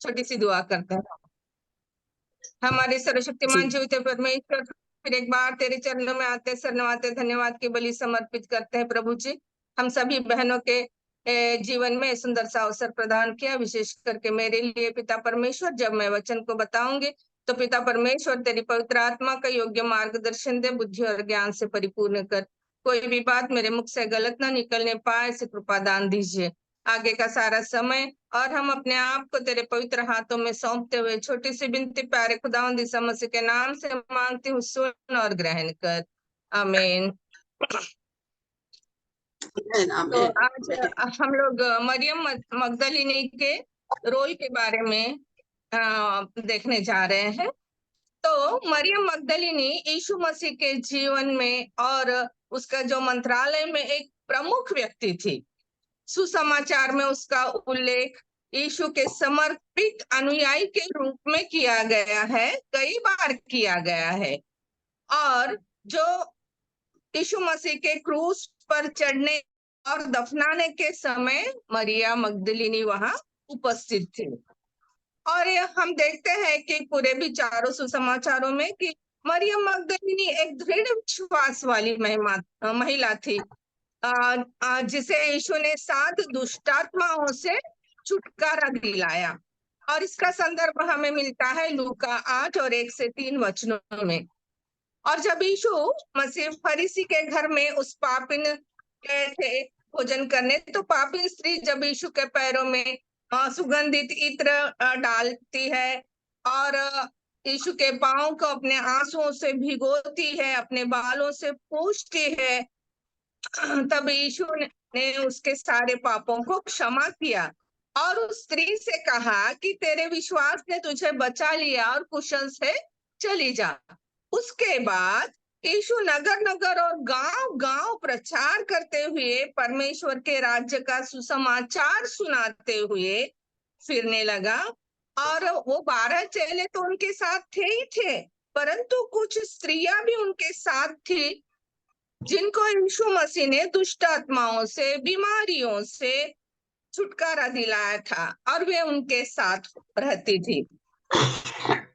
छोटी सी दुआ करते हैं। हमारे सर्वशक्तिमान जीवित परमेश्वर, फिर एक बार तेरे चरणों में आते शरणवाते धन्यवाद की बलि समर्पित करते हैं। प्रभु जी, हम सभी बहनों के जीवन में सुंदर सा अवसर प्रदान किया, विशेष करके मेरे लिए पिता परमेश्वर। जब मैं वचन को बताऊंगी तो पिता परमेश्वर तेरी पवित्र आत्मा का योग्य मार्गदर्शन दे, बुद्धि और ज्ञान से परिपूर्ण कर। कोई भी बात मेरे मुख से गलत ना निकलने पाए, ऐसी कृपा दान दीजिए। आगे का सारा समय और हम अपने आप को तेरे पवित्र हाथों में सौंपते हुए छोटी सी विनती प्यारे खुदावंद यीशु मसीह के नाम से मांगती हूँ, सुन और ग्रहण कर। आमीन। तो आज हम लोग मरियम मगदलिनी के रोल के बारे में देखने जा रहे हैं। तो मरियम मगदलिनी यीशु मसीह के जीवन में और उसका जो मंत्रालय में एक प्रमुख व्यक्ति थी। सुसमाचार में उसका उल्लेख यीशु के समर्पित अनुयायी के रूप में किया गया है, कई बार किया गया है। और जो यीशु मसीह के क्रूस पर चढ़ने और दफनाने के समय मरिया मगदलिनी वहां उपस्थित थी। और हम देखते हैं कि पूरे भी चारों सुसमाचारों में कि मरियम मगदलिनी एक दृढ़ विश्वास वाली महिला थी, जिसे यीशु ने 7 दुष्टात्माओं से छुटकारा दिलाया। और इसका संदर्भ हमें मिलता है लूका 8 और 1 से 3 वचनों में। और जब यीशु मसीह फरीसी के घर में उस पापिन गए थे भोजन करने, तो पापिन स्त्री जब यीशु के पैरों में सुगंधित इत्र डालती है और यीशु के पांव को अपने आंसुओं से भिगोती है, अपने बालों से पोंछती है, तब यीशु ने उसके सारे पापों को क्षमा किया और उस स्त्री से कहा कि तेरे विश्वास ने तुझे बचा लिया और कुशल से चली जा। उसके बाद यीशु नगर नगर और गांव गांव प्रचार करते हुए परमेश्वर के राज्य का सुसमाचार सुनाते हुए फिरने लगा। और वो 12 चेले तो उनके साथ थे ही थे, परंतु कुछ स्त्रियां भी उनके साथ थी जिनको यीशु मसीह ने दुष्ट आत्माओं से, बीमारियों से छुटकारा दिलाया था और वे उनके साथ रहती थी।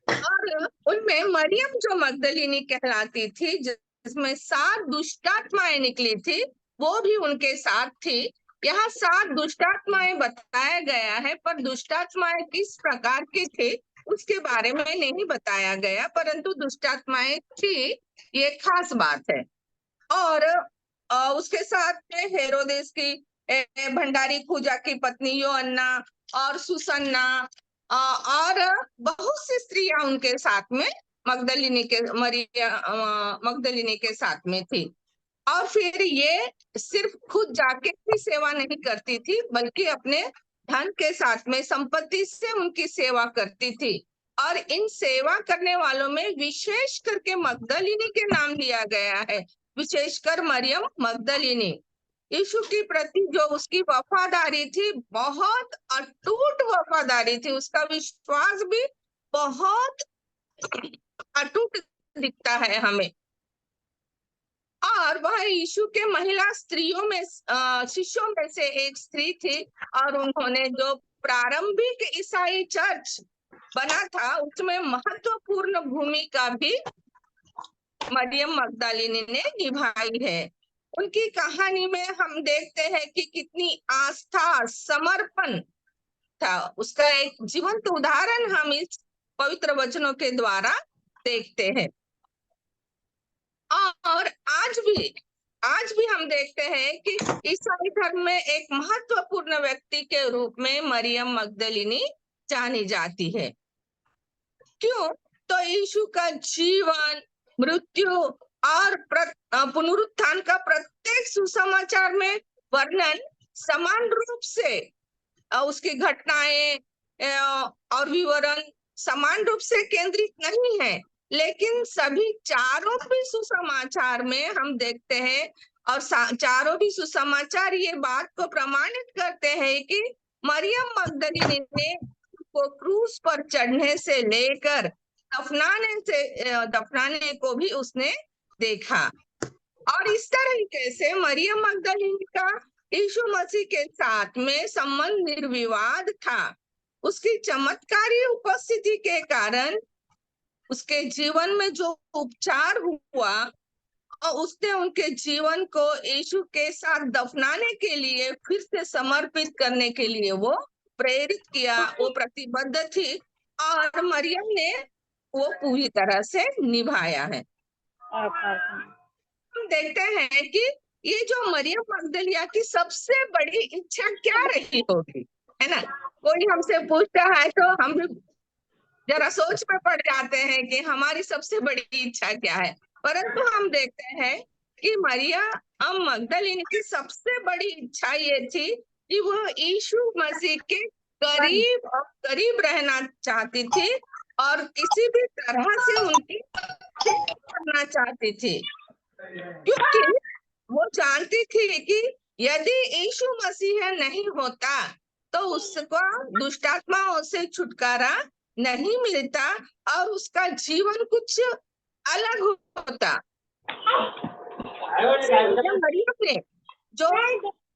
और उनमें मरियम जो मगदलिनी कहलाती थी, जिसमें 7 दुष्टात्माएं निकली थी, वो भी उनके साथ थी। यहाँ 7 दुष्टात्माएं बताया गया है, पर दुष्टात्माएं किस प्रकार की थी उसके बारे में नहीं बताया गया, परंतु दुष्टात्माएं थी, ये खास बात है। और उसके साथ में हेरोदेस की भंडारी खूजा की पत्नी योअन्ना और सुसन्ना और बहुत सी स्त्रियां उनके साथ में मगदलिनी के साथ में थी। और फिर ये सिर्फ खुद जाके भी सेवा नहीं करती थी, बल्कि अपने धन के साथ में, संपत्ति से उनकी सेवा करती थी। और इन सेवा करने वालों में विशेष करके मगदलिनी के नाम लिया गया है, विशेषकर मरियम मगदलिनी। यीशु की प्रति जो उसकी वफादारी थी, बहुत अटूट वफादारी थी, उसका विश्वास भी बहुत अटूट दिखता है हमें। और वह यीशु के महिला स्त्रियों में शिष्यों में से एक स्त्री थी, और उन्होंने जो प्रारंभिक ईसाई चर्च बना था उसमें महत्वपूर्ण भूमिका भी मरियम मगदलिनी ने निभाई है। उनकी कहानी में हम देखते हैं कि कितनी आस्था, समर्पण था। उसका एक जीवंत उदाहरण हम इस पवित्र वचनों के द्वारा देखते हैं। और आज भी हम देखते हैं कि ईसाई धर्म में एक महत्वपूर्ण व्यक्ति के रूप में मरियम मगदलिनी जानी जाती है। क्यों? तो यीशु का जीवन, मृत्यु और पुनरुत्थान का प्रत्येक सुसमाचार में वर्णन समान रूप से, उसकी घटनाएं और विवरण समान रूप से केंद्रित नहीं है, लेकिन सभी चारों भी सुसमाचार में हम देखते हैं, और चारों भी सुसमाचार ये बात को प्रमाणित करते हैं कि मरियम मगदलिनी ने को क्रूस पर चढ़ने से लेकर दफनाने को भी उसने देखा। और इस तरीके से मरियम मगदलिनी का यीशु मसीह के साथ में संबंध निर्विवाद था। उसकी चमत्कारी उपस्थिति के कारण उसके जीवन में जो उपचार हुआ और उसने उनके जीवन को यीशु के साथ दफनाने के लिए फिर से समर्पित करने के लिए वो प्रेरित किया, वो प्रतिबद्ध थी और मरियम ने वो पूरी तरह से निभाया है। हम देखते हैं कि ये जो मरियम मगदलिया की सबसे बड़ी इच्छा क्या रही होगी, है ना। कोई हमसे पूछता है तो हम भी जरा सोच में पड़ जाते हैं कि हमारी सबसे बड़ी इच्छा क्या है, परंतु हम देखते हैं कि मरियम मगदलिनी की सबसे बड़ी इच्छा ये थी कि वो यीशु मसीह के करीब रहना चाहती थी और किसी भी तरह से उनकी करना चाहती थी, क्योंकि वो जानती थी कि यदि यीशु मसीह नहीं होता तो उसको दुष्टात्माओं से छुटकारा नहीं मिलता और उसका जीवन कुछ अलग होता। मरियम ने जो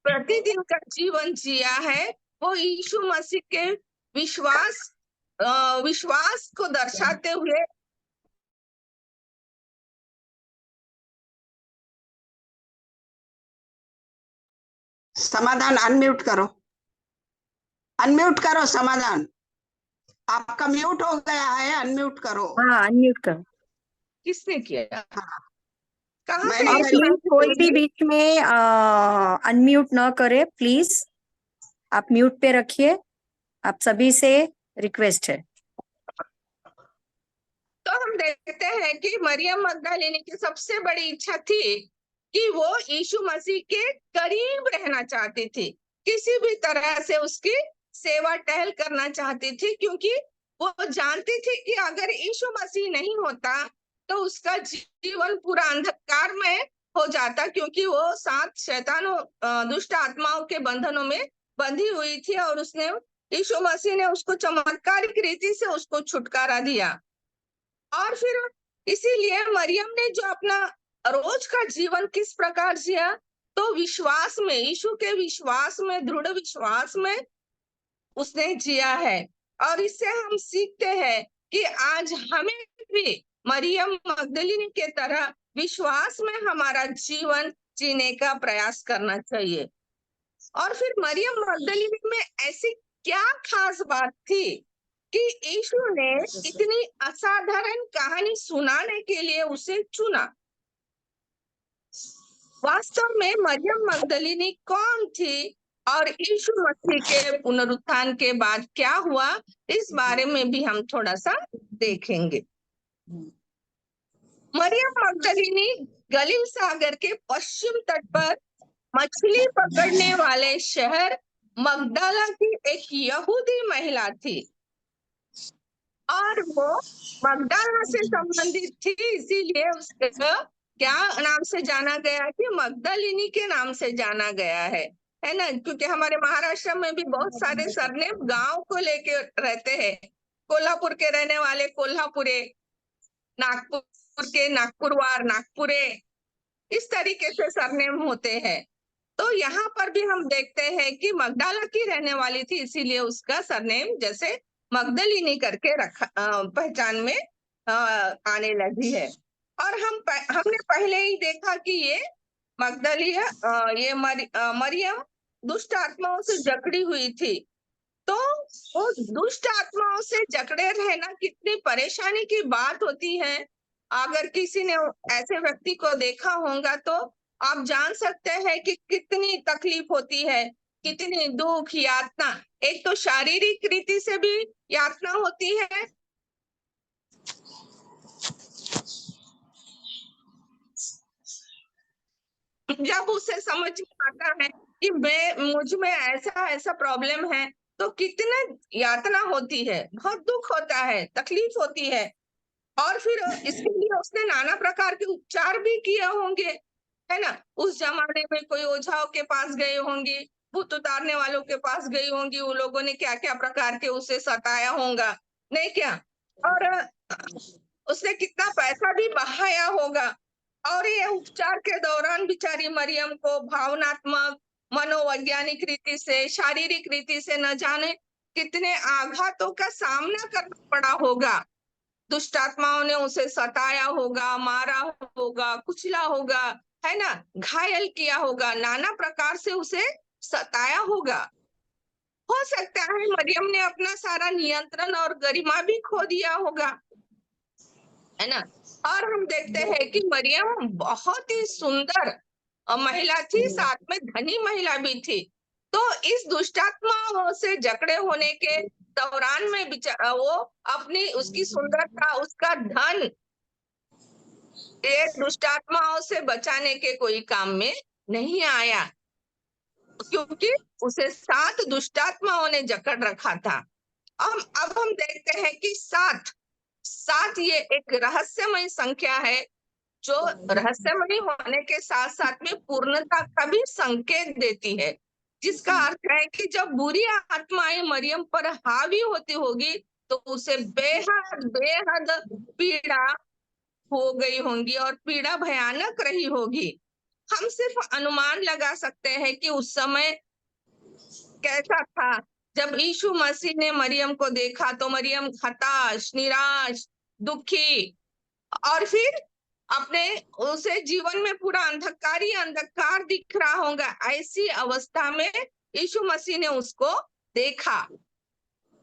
प्रतिदिन का जीवन जिया है वो यीशु मसीह के विश्वास को दर्शाते हुए समाधान अनम्यूट करो समाधान, आपका म्यूट हो गया है, अनम्यूट करो। हाँ अनम्यूट करो। किसने किया? हाँ कहाँ मैंने से? प्लीज कोई भी बीच में अनम्यूट न करे प्लीज, आप म्यूट पे रखिए, आप सभी से रिक्वेस्ट है। तो हम देखते हैं कि मरियम मगदलिनी की सबसे बड़ी इच्छा थी कि वो यीशु मसीह के करीब रहना चाहती थी, किसी भी तरह से उसकी सेवा टहल करना चाहती थी, क्योंकि वो जानती थी कि अगर यीशु मसीह नहीं होता तो उसका जीवन पूरा अंधकार में हो जाता, क्योंकि वो 7 शैतानों दुष्ट आत्माओं के बंधनों में बंधी हुई थी और उसने यीशु मसीह ने उसको चमत्कारिक रीति से उसको छुटकारा दिया। और फिर इसीलिए मरियम ने जो अपना रोज का जीवन किस प्रकार जिया, तो विश्वास में, यीशु के विश्वास में, दृढ़ विश्वास में उसने जिया है। और इससे हम सीखते हैं कि आज हमें भी मरियम मगदलिनी के तरह विश्वास में हमारा जीवन जीने का प्रयास करना चाहिए। और फिर मरियम मगदलिनी में ऐसी क्या खास बात थी कि यीशु ने इतनी असाधारण कहानी सुनाने के लिए उसे चुना? वास्तव में मरियम मगदलिनी कौन थी और यीशु मसीह के पुनरुत्थान के बाद क्या हुआ, इस बारे में भी हम थोड़ा सा देखेंगे। मरियम मगदलिनी गलील सागर के पश्चिम तट पर मछली पकड़ने वाले शहर मगदला की एक यहूदी महिला थी और वो मगदला से संबंधित थी, इसीलिए उसका क्या नाम से जाना गया कि मगदलिनी के नाम से जाना गया है ना। क्योंकि हमारे महाराष्ट्र में भी बहुत सारे सरनेम गांव को लेके रहते हैं। कोल्हापुर के रहने वाले कोल्हापुरे, नागपुर के नागपुरवार, नागपुरे, इस तरीके से सरनेम होते हैं। तो यहाँ पर भी हम देखते हैं कि मगदला की रहने वाली थी, इसीलिए उसका सरनेम जैसे मगदलिनी करके रखा, पहचान में आने लगी है। और हमने पहले ही देखा कि ये मगदलिया, ये मरियम दुष्ट आत्माओं से जकड़ी हुई थी। तो वो दुष्ट आत्माओं से जकड़े रहना कितनी परेशानी की बात होती है। अगर किसी ने ऐसे व्यक्ति को देखा होगा तो आप जान सकते हैं कि कितनी तकलीफ होती है, कितनी दुख यातना। एक तो शारीरिक रीति से भी यातना होती है, जब उसे समझ में आता है कि मुझ में ऐसा प्रॉब्लम है, तो कितना यातना होती है, बहुत दुख होता है, तकलीफ होती है। और फिर इसके लिए उसने नाना प्रकार के उपचार भी किए होंगे, है ना। उस जमाने में कोई ओझाओं के पास गए होंगे, भूत उतारने वालों के पास गई होंगी, उन लोगों ने क्या क्या प्रकार के उसे सताया होगा, नहीं क्या। और उसने कितना पैसा भी बहाया होगा। और ये उपचार के दौरान बिचारी मरियम को भावनात्मक, मनोवैज्ञानिक रीति से, शारीरिक रीति से न जाने कितने आघातों का सामना करना पड़ा होगा। दुष्टात्माओं ने उसे सताया होगा, मारा होगा, कुचला होगा, है ना, घायल किया होगा, नाना प्रकार से उसे सताया होगा। हो सकता है मरियम ने अपना सारा नियंत्रण और गरिमा भी खो दिया होगा, है ना। और हम देखते हैं कि मरियम बहुत ही सुंदर महिला थी, साथ में धनी महिला भी थी। तो इस दुष्टात्माओं से जकड़े होने के दौरान में वो अपनी उसकी सुंदरता, उसका धन, ये दुष्टात्माओं से बचाने के कोई काम में नहीं आया, क्योंकि उसे 7 दुष्टात्माओं ने जकड़ रखा था। अब हम देखते हैं कि 7 ये एक रहस्यमय संख्या है, जो रहस्यमय होने के साथ साथ में पूर्णता का भी संकेत देती है, जिसका अर्थ है कि जब बुरी आत्माएं मरियम पर हावी होती होगी तो उसे बेहद बेहद पीड़ा हो गई होंगी और पीड़ा भयानक रही होगी। हम सिर्फ अनुमान लगा सकते हैं कि उस समय कैसा था। जब यीशु मसीह ने मरियम को देखा तो मरियम हताश, निराश, दुखी, और फिर अपने उसे जीवन में पूरा अंधकार ही अंधकार दिख रहा होगा। ऐसी अवस्था में यीशु मसीह ने उसको देखा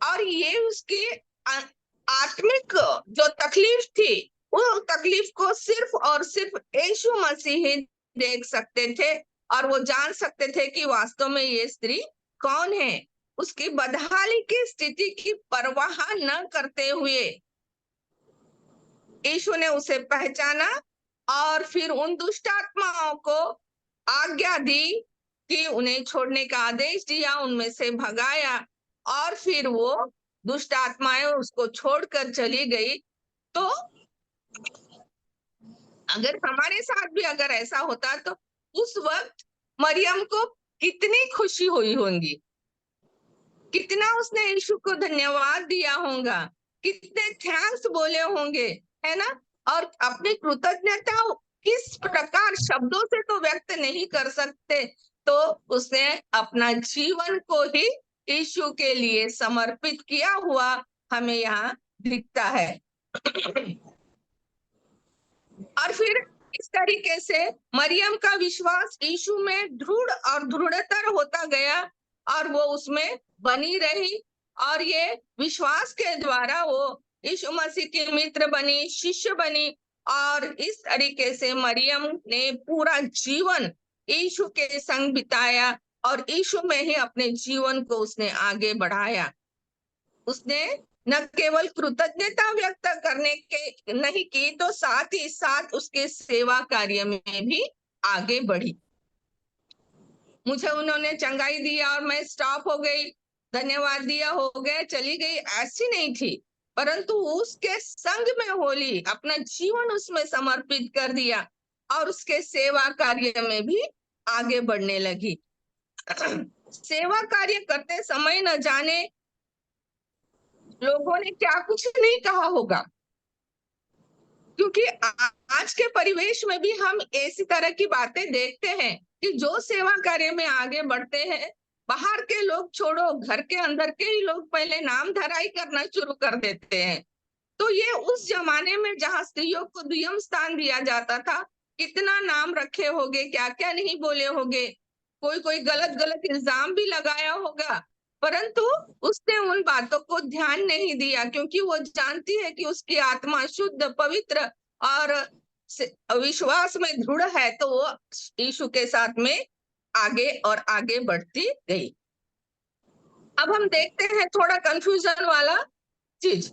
और ये उसकी आत्मिक जो तकलीफ थी, वो तकलीफ को सिर्फ और सिर्फ यीशु मसीह ही देख सकते थे और वो जान सकते थे कि वास्तव में ये स्त्री कौन है। उसकी बदहाली की स्थिति की परवाह न करते हुए यीशु ने उसे पहचाना और फिर उन दुष्ट आत्माओं को आज्ञा दी कि उन्हें छोड़ने का आदेश दिया, उनमें से भगाया और फिर वो दुष्ट आत्माएं उसको छोड़कर चली गई। तो अगर हमारे साथ भी अगर ऐसा होता तो उस वक्त मरियम को कितनी खुशी हुई होगी, कितना उसने यीशु को धन्यवाद दिया होगा, कितने थैंक्स बोले होंगे, है ना। और अपनी कृतज्ञता किस प्रकार शब्दों से तो व्यक्त नहीं कर सकते, तो उसने अपना जीवन को ही यीशु के लिए समर्पित किया हुआ हमें यहाँ दिखता है। और फिर इस तरीके से मरियम का विश्वास यीशु में दृढ़ और दृढ़तर होता गया और वो उसमें बनी रही और ये विश्वास के द्वारा वो यीशु मसीह की मित्र बनी, शिष्य बनी और इस तरीके से मरियम ने पूरा जीवन यीशु के संग बिताया और यीशु में ही अपने जीवन को उसने आगे बढ़ाया। उसने न केवल कृतज्ञता व्यक्त करने के नहीं की, तो साथ ही साथ उसके सेवा कार्य में भी आगे बढ़ी। मुझे उन्होंने चंगाई दिया और मैं स्टॉप हो गई, धन्यवाद दिया, हो गया, चली गई, ऐसी नहीं थी, परंतु उसके संग में होली, अपना जीवन उसमें समर्पित कर दिया और उसके सेवा कार्य में भी आगे बढ़ने लगी। सेवा कार्य करते समय न जाने लोगों ने क्या कुछ नहीं कहा होगा, क्योंकि आज के परिवेश में भी हम ऐसी तरह की बातें देखते हैं कि जो सेवा कार्य में आगे बढ़ते हैं, बाहर के लोग छोड़ो, घर के अंदर के ही लोग पहले नाम धराई करना शुरू कर देते हैं। तो ये उस जमाने में जहाँ स्त्रियों को दुय्यम स्थान दिया जाता था, कितना नाम रखे होंगे, क्या क्या नहीं बोले होंगे, कोई कोई गलत गलत इल्जाम भी लगाया होगा, परंतु उसने उन बातों को ध्यान नहीं दिया, क्योंकि वो जानती है कि उसकी आत्मा शुद्ध, पवित्र और विश्वास में दृढ़ है, तो वो यीशु के साथ में आगे और आगे बढ़ती गई। अब हम देखते हैं थोड़ा कंफ्यूजन वाला चीज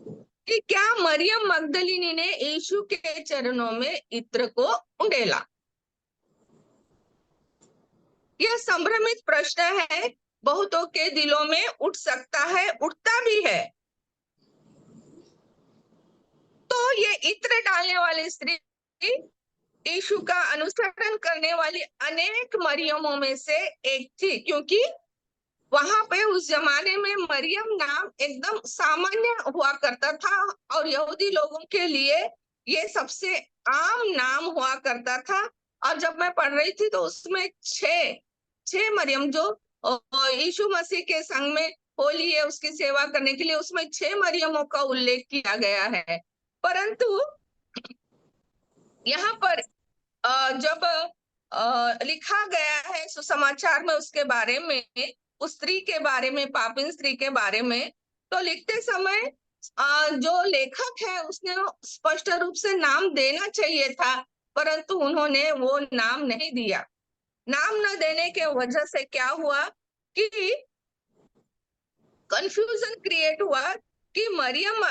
कि क्या मरियम मगदलिनी ने यीशु के चरणों में इत्र को उंडेला। यह संभ्रमित प्रश्न है, बहुतों के दिलों में उठ सकता है, उठता भी है। तो ये इत्र डालने वाली स्त्री यीशु का अनुसरण करने वाली अनेक मरियमों में से एक थी, क्योंकि वहां पे उस जमाने में मरियम नाम एकदम सामान्य हुआ करता था और यहूदी लोगों के लिए ये सबसे आम नाम हुआ करता था। और जब मैं पढ़ रही थी तो उसमें छह मरियम जो यीशु मसीह के संग में होली है उसकी सेवा करने के लिए, उसमें 6 मरियमों का उल्लेख किया गया है। परंतु यहाँ पर जब लिखा गया है सुसमाचार में उसके बारे में, उस स्त्री के बारे में, पापिन स्त्री के बारे में, तो लिखते समय जो लेखक है उसने स्पष्ट रूप से नाम देना चाहिए था, परंतु उन्होंने वो नाम नहीं दिया। नाम न देने के वजह से क्या हुआ कि कंफ्यूजन क्रिएट हुआ कि मरियम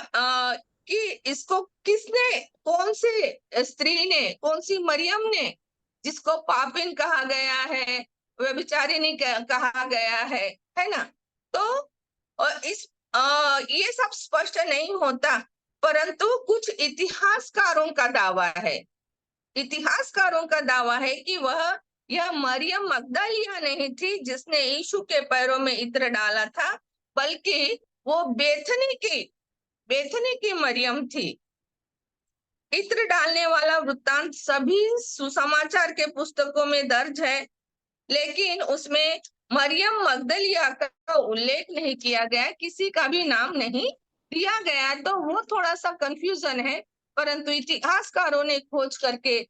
कि इसको किसने, कौन से स्त्री ने, कौन सी मरियम ने, जिसको पापिन कहा गया है, व्यभिचारिणी कहा गया है ना। तो इस ये सब स्पष्ट नहीं होता, परंतु कुछ इतिहासकारों का दावा है, इतिहासकारों का दावा है कि यह मरियम मगदलिया नहीं थी जिसने यीशु के पैरों में इत्र डाला था, बल्कि वो बेथनी की मरियम थी। इत्र डालने वाला वृत्तांत सभी सुसमाचार के पुस्तकों में दर्ज है, लेकिन उसमें मरियम मगदलिया का उल्लेख नहीं किया गया, किसी का भी नाम नहीं दिया गया। तो वो थोड़ा सा कंफ्यूजन है, परंतु इतिहासकारों ने खोज करके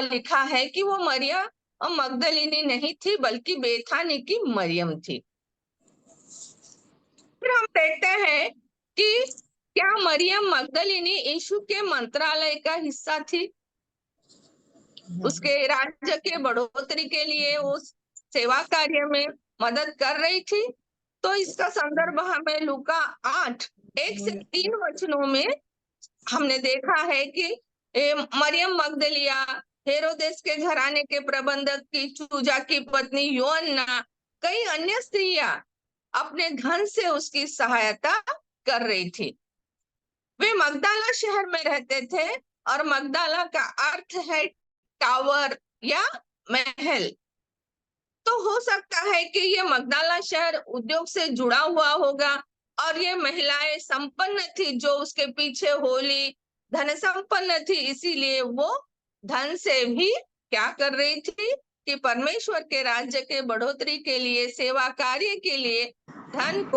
लिखा है कि वो मरियम मगदलिनी नहीं थी, बल्कि बेथानी की मरियम थी। फिर हम देखते हैं कि क्या मरियम मगदलिनी यीशु के मंत्रालय का हिस्सा थी, उसके राज्य के बढ़ोतरी के लिए वो सेवा कार्य में मदद कर रही थी। तो इसका संदर्भ हमें लूका 8:1-3 वचनों में हमने देखा है कि मरियम मगदलिया, हेरोदेस के घराने के प्रबंधक की चूजा की पत्नी योअन्ना, कई अन्य स्त्रियां अपने धन से उसकी सहायता कर रही थी। वे मगदाला शहर में रहते थे, और मगदाला का अर्थ है टावर या महल। तो हो सकता है कि ये मगदाला शहर उद्योग से जुड़ा हुआ होगा, और ये महिलाएं संपन्न थी, जो उसके पीछे होली धन संपन्न थी, इसीलिए वो धन से भी क्या कर रही थी कि परमेश्वर के राज्य के बढ़ोतरी के लिए, सेवा कार्य के लिए धन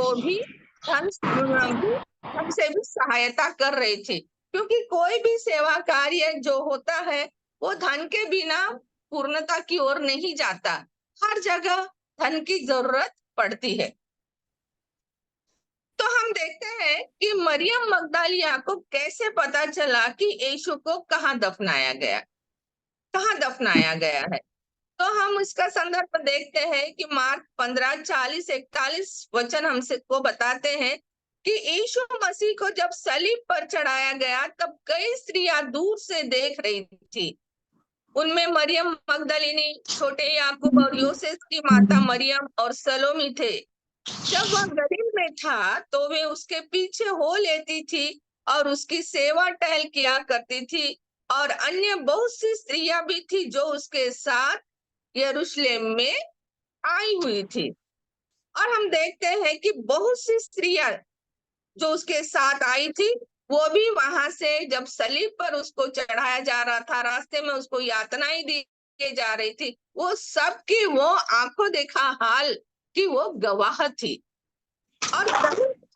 से भी सहायता कर रही थी। क्योंकि कोई भी सेवा कार्य जो होता है वो धन के बिना पूर्णता की ओर नहीं जाता, हर जगह धन की जरूरत पड़ती है। तो हम देखते हैं कि मरियम मगदलिया को कैसे पता चला कि यीशु को कहाँ दफनाया गया है। तो हम इसका संदर्भ देखते हैं कि मार्क 15:40-41 वचन हमसे को बताते हैं कि यीशु मसीह को जब सलीब पर चढ़ाया गया, तब कई स्त्रियां दूर से देख रही थी। उनमें मरियम मगदलिनी, छोटे याकूब और योसेस की माता मरियम और सलोमी थे। जब वह गलील में था तो वे उसके पीछे हो लेती थी और उसकी सेवा टहल किया करती थी, और अन्य बहुत सी स्त्रियां भी थी जो उसके साथ यरूशलेम में आई हुई थी। और हम देखते हैं कि बहुत सी स्त्रियां जो उसके साथ आई थी, वो भी वहां से जब सलीब पर उसको चढ़ाया जा रहा था, रास्ते में उसको यातनाएं दी जा रही थी, वो सब की वो आंखों देखा हाल की वो गवाह थी। और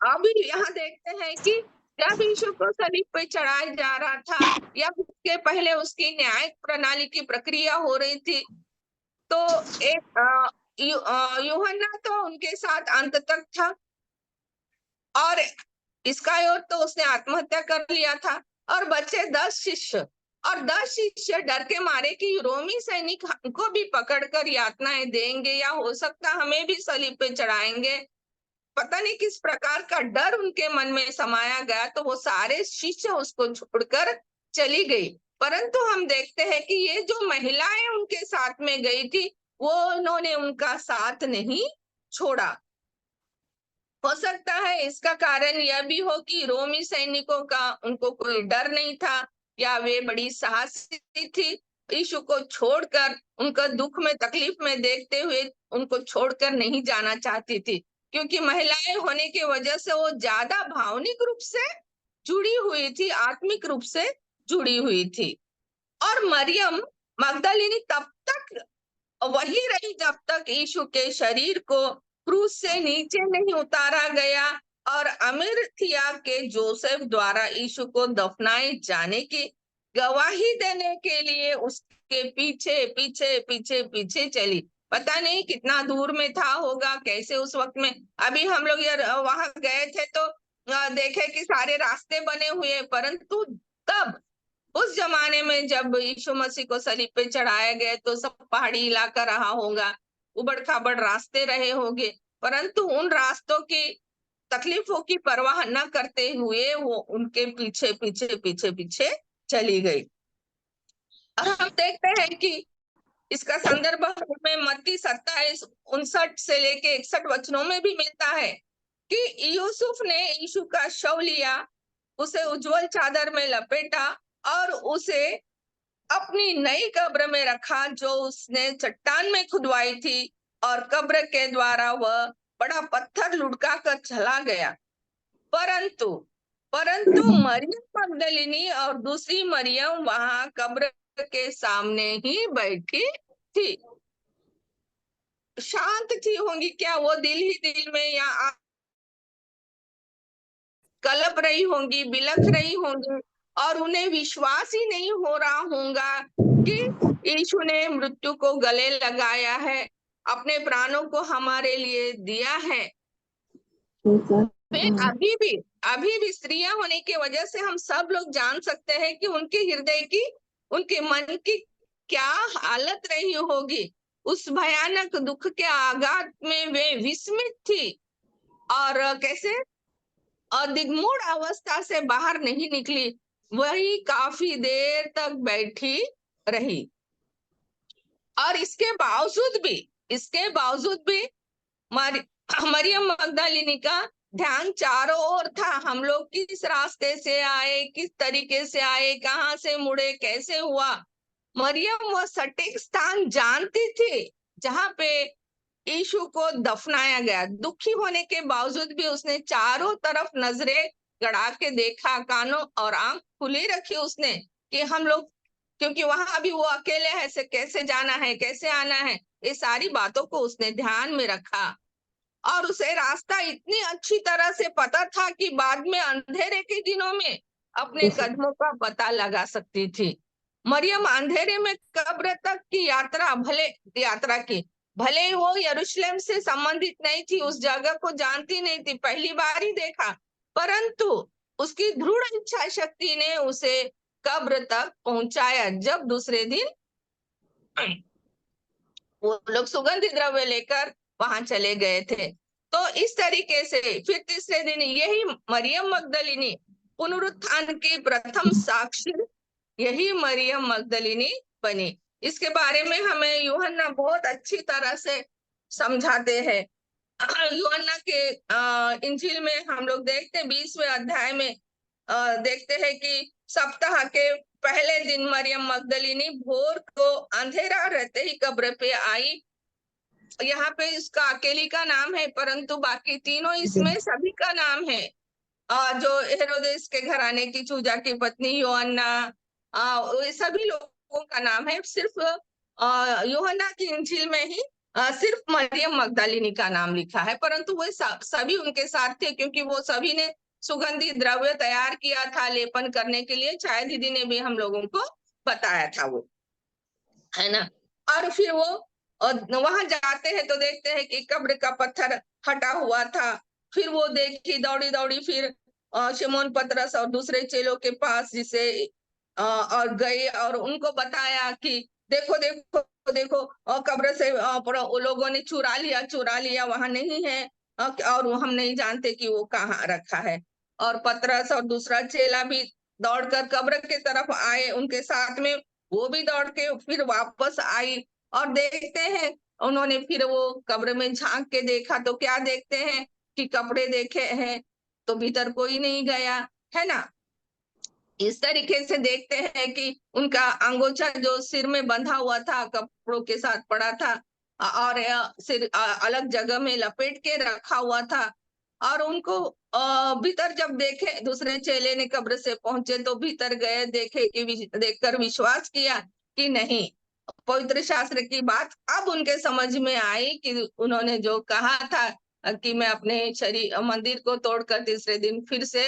अभी यहाँ देखते हैं कि जब यीशु को सलीब पे चढ़ाया जा रहा था, या उसके पहले उसकी न्यायिक प्रणाली की प्रक्रिया हो रही थी, तो एक यूहन्ना तो उनके साथ अंत तक था, और इस्कारियोत तो उसने आत्महत्या कर लिया था, और बचे 10 शिष्य, और 10 शिष्य डर के मारे कि रोमी सैनिक हमको भी पकड़कर यातनाएं देंगे, या हो सकता हमें भी सलीब पे चढ़ाएंगे। पता नहीं किस प्रकार का डर उनके मन में समाया गया, तो वो सारे शिष्य उसको छोड़कर चली गई। परंतु हम देखते हैं कि ये जो महिलाएं उनके साथ में गई थी, वो उन्होंने उनका साथ नहीं छोड़ा। हो सकता है इसका कारण यह भी हो कि रोमी सैनिकों का उनको कोई डर नहीं था, या वे बड़ी साहसी थी, यीशु को छोड़कर, उनका दुख में तकलीफ में देखते हुए उनको छोड़कर नहीं जाना चाहती थी। क्योंकि महिलाएं होने की वजह से वो ज्यादा भावनिक रूप से जुड़ी हुई थी, आत्मिक रूप से जुड़ी हुई थी। और मरियम मगदलिनी तब तक वही रही जब तक यीशु के शरीर को क्रूस से नीचे नहीं उतारा गया और अरिमथिया के जोसेफ द्वारा यीशु को दफनाए जाने की गवाही देने के लिए उसके पीछे पीछे पीछे पीछे चली। पता नहीं कितना दूर में था होगा, कैसे उस वक्त में। अभी हम लोग वहां गए थे तो देखे कि सारे रास्ते बने हुए, परंतु तब उस जमाने में जब यीशु मसीह को सलीब पे चढ़ाया गया तो सब पहाड़ी इलाका रहा होगा, उबड़ खाबड़ रास्ते रहे होंगे, परंतु उन रास्तों की तकलीफों की परवाह न करते हुए वो उनके पीछे पीछे पीछे पीछे चली गई। और हम देखते हैं कि इसका संदर्भ हमें मत्ती 27:59 से लेके 61 वचनों में भी मिलता है कि यूसुफ ने यीशु का शव लिया, उसे उज्जवल चादर में लपेटा और उसे अपनी नई कब्र में रखा जो उसने चट्टान में खुदवाई थी, और कब्र के द्वारा वह बड़ा पत्थर लुढ़का कर चला गया। परंतु परंतु मरियम मगदलिनी और दूसरी मरियम वहां कब्र के सामने ही बैठी थी। शांत थी होंगी क्या वो दिल ही दिल में, या कलप रही होंगी, बिलख रही होंगी, और उन्हें विश्वास ही नहीं हो रहा होगा कि यीशु ने मृत्यु को गले लगाया है, अपने प्राणों को हमारे लिए दिया है। फिर अभी भी स्त्रियां होने की वजह से हम सब लोग जान सकते हैं कि उनके हृदय की, उनके मन की क्या हालत रही होगी। उस भयानक दुख के आघात में वे विस्मित थी और कैसे दिग्मूढ़ अवस्था से बाहर नहीं निकली, वही काफी देर तक बैठी रही। और इसके बावजूद भी मरियम मगदलिनी का ध्यान चारों ओर था। हम लोग किस रास्ते से आए, किस तरीके से आए, कहाँ से मुड़े, कैसे हुआ। मरियम वह सटीक स्थान जानती थी जहां पे यीशु को दफनाया गया। दुखी होने के बावजूद भी उसने चारों तरफ नजरें गड़ा के देखा, कानों और आंख खुली रखी उसने कि हम लोग, क्योंकि वहां भी वो अकेले है, से कैसे जाना है, कैसे आना है, ये सारी बातों को उसने ध्यान में रखा। और उसे रास्ता इतनी अच्छी तरह से पता था कि बाद में अंधेरे के दिनों में अपने कदमों का पता लगा सकती थी। मरियम अंधेरे में कब्र तक की यात्रा की, भले ही वो यरूशलेम से संबंधित नहीं थी, उस जगह को जानती नहीं थी, पहली बार ही देखा, परंतु उसकी दृढ़ इच्छा शक्ति ने उसे कब्र तक पहुंचाया। जब दूसरे दिन वो लोग सुगंधित द्रव्य लेकर वहां चले गए थे, तो इस तरीके से फिर तीसरे दिन यही मरियम मगदलिनी पुनरुत्थान की प्रथम साक्षी, यही मरियम मगदलिनी बनी। इसके बारे में हमें यूहन्ना बहुत अच्छी तरह से समझाते हैं। यूहन्ना के इंजील में हम लोग देखते हैं 20वें अध्याय में देखते हैं कि सप्ताह के पहले दिन मरियम मगदलिनी भोर को अंधेरा रहते ही कब्र पे आई। यहाँ पे इसका अकेली का नाम है, परंतु बाकी तीनों इसमें सभी का नाम है। जो हेरोदेस के घराने की चूजा की पत्नी योहन्ना, ये सभी लोगों का नाम है। सिर्फ यूहन्ना की इंजील में ही सिर्फ मरियम मगदलिनी का नाम लिखा है, परंतु वो सभी उनके साथ थे, क्योंकि वो सभी ने सुगंधित द्रव्य तैयार किया था लेपन करने के लिए। चाय दीदी ने भी हम लोगों को बताया था वो, है ना। और फिर वो वहां जाते हैं तो देखते हैं कि कब्र का पत्थर हटा हुआ था। फिर वो देखी, दौड़ी दौड़ी फिर शिमोन पतरस और दूसरे चेलों के पास जिसे और गए और उनको बताया कि देखो देखो देखो, और कब्र से वो लोगों ने चुरा लिया, वहां नहीं है, और हम नहीं जानते कि वो कहाँ रखा है। और पतरस और दूसरा चेला भी दौड़कर कब्र के तरफ आए, उनके साथ में वो भी दौड़ के फिर वापस आई। और देखते हैं उन्होंने फिर वो कब्र में झांक के देखा तो क्या देखते हैं कि कपड़े देखे हैं तो भीतर कोई नहीं गया, है ना। इस तरीके से देखते हैं कि उनका अंगोछा जो सिर में बंधा हुआ था कपड़ों के साथ पड़ा था, और सिर अलग जगह में लपेट के रखा हुआ था। और उनको भीतर जब देखे, दूसरे चेले ने कब्र से पहुंचे तो भीतर गए, देखे कि देखकर विश्वास किया कि नहीं, पवित्र शास्त्र की बात अब उनके समझ में आई कि उन्होंने जो कहा था कि मैं अपने शरीर मंदिर को तोड़कर तीसरे दिन फिर से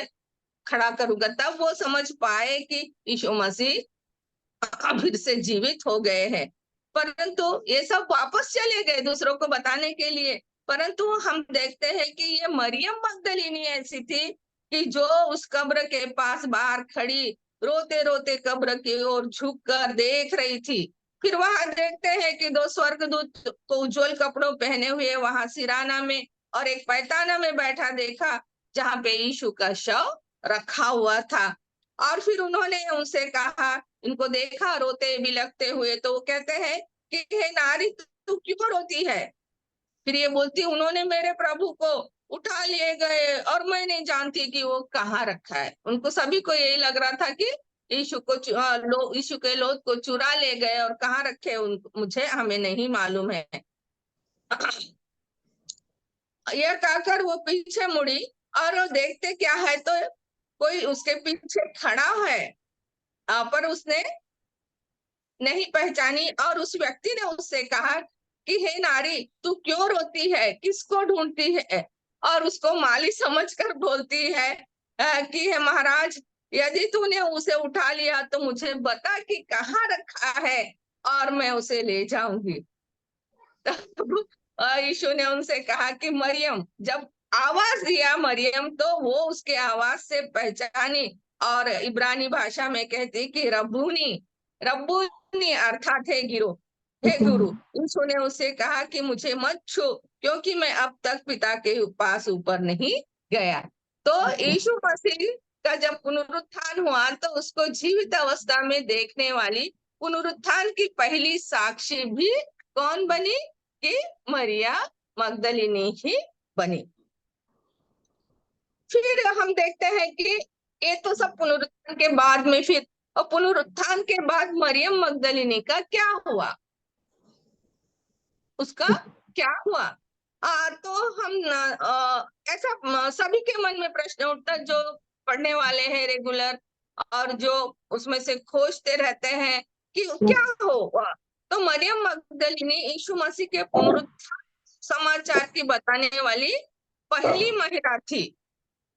खड़ा करूंगा, तब वो समझ पाए कि यीशु मसीह फिर से जीवित हो गए हैं। परंतु ये सब वापस चले गए दूसरों को बताने के लिए। परंतु हम देखते हैं कि ये मरियम मगदलीनी ऐसी थी कि जो उस कब्र के पास बाहर खड़ी रोते रोते कब्र की ओर झुक कर देख रही थी। फिर वहां देखते हैं कि दो स्वर्गदूत को उज्जवल कपड़ों पहने हुए वहां सिराना में और एक पैताना में बैठा देखा, जहां पे यीशु का शव रखा हुआ था। और फिर उन्होंने उनसे कहा, इनको देखा रोते बिलखते हुए, तो वो कहते हैं कि हे नारी, तू क्यों रोती है? फिर ये बोलती, उन्होंने मेरे प्रभु को उठा लिए गए और मैं नहीं जानती कि वो कहाँ रखा है। उनको सभी को यही लग रहा था कि यीशु के लोथ को चुरा ले गए और कहाँ रखे मुझे हमें नहीं मालूम है। यह कहकर वो पीछे मुड़ी और वो देखते क्या है तो कोई उसके पीछे खड़ा है, पर उसने नहीं पहचानी। और उस व्यक्ति ने उससे कहा कि हे नारी, तू क्यों रोती है, किसको ढूंढती है? और उसको माली समझकर बोलती है कि हे महाराज, यदि तूने उसे उठा लिया तो मुझे बता कि कहाँ रखा है और मैं उसे ले जाऊंगी। यीशु ने उनसे कहा कि मरियम। जब आवाज दिया मरियम, तो वो उसके आवाज से पहचानी और इब्रानी भाषा में कहती कि रब्बूनी, रब्बूनी अर्थात हे गुरु। यीशु ने उससे कहा कि मुझे मत छू, क्योंकि मैं अब तक पिता के पास ऊपर नहीं गया। तो यीशु मसीह का जब पुनरुत्थान हुआ तो उसको जीवित अवस्था में देखने वाली पुनरुत्थान की पहली साक्षी भी कौन बनी? कि मरिया मगदलिनी ही बनी। फिर हम देखते हैं कि ये तो सब पुनरुत्थान के बाद में, फिर और पुनरुत्थान के बाद मरियम मगदलिनी का क्या हुआ, उसका क्या हुआ? तो हम ऐसा सभी के मन में प्रश्न उठता, जो पढ़ने वाले हैं रेगुलर और जो उसमें से खोजते रहते हैं कि क्या हो। तो मरियम मगदलिनी यीशु मसीह के पुनरुत्थान समाचार की बताने वाली पहली महिला थी।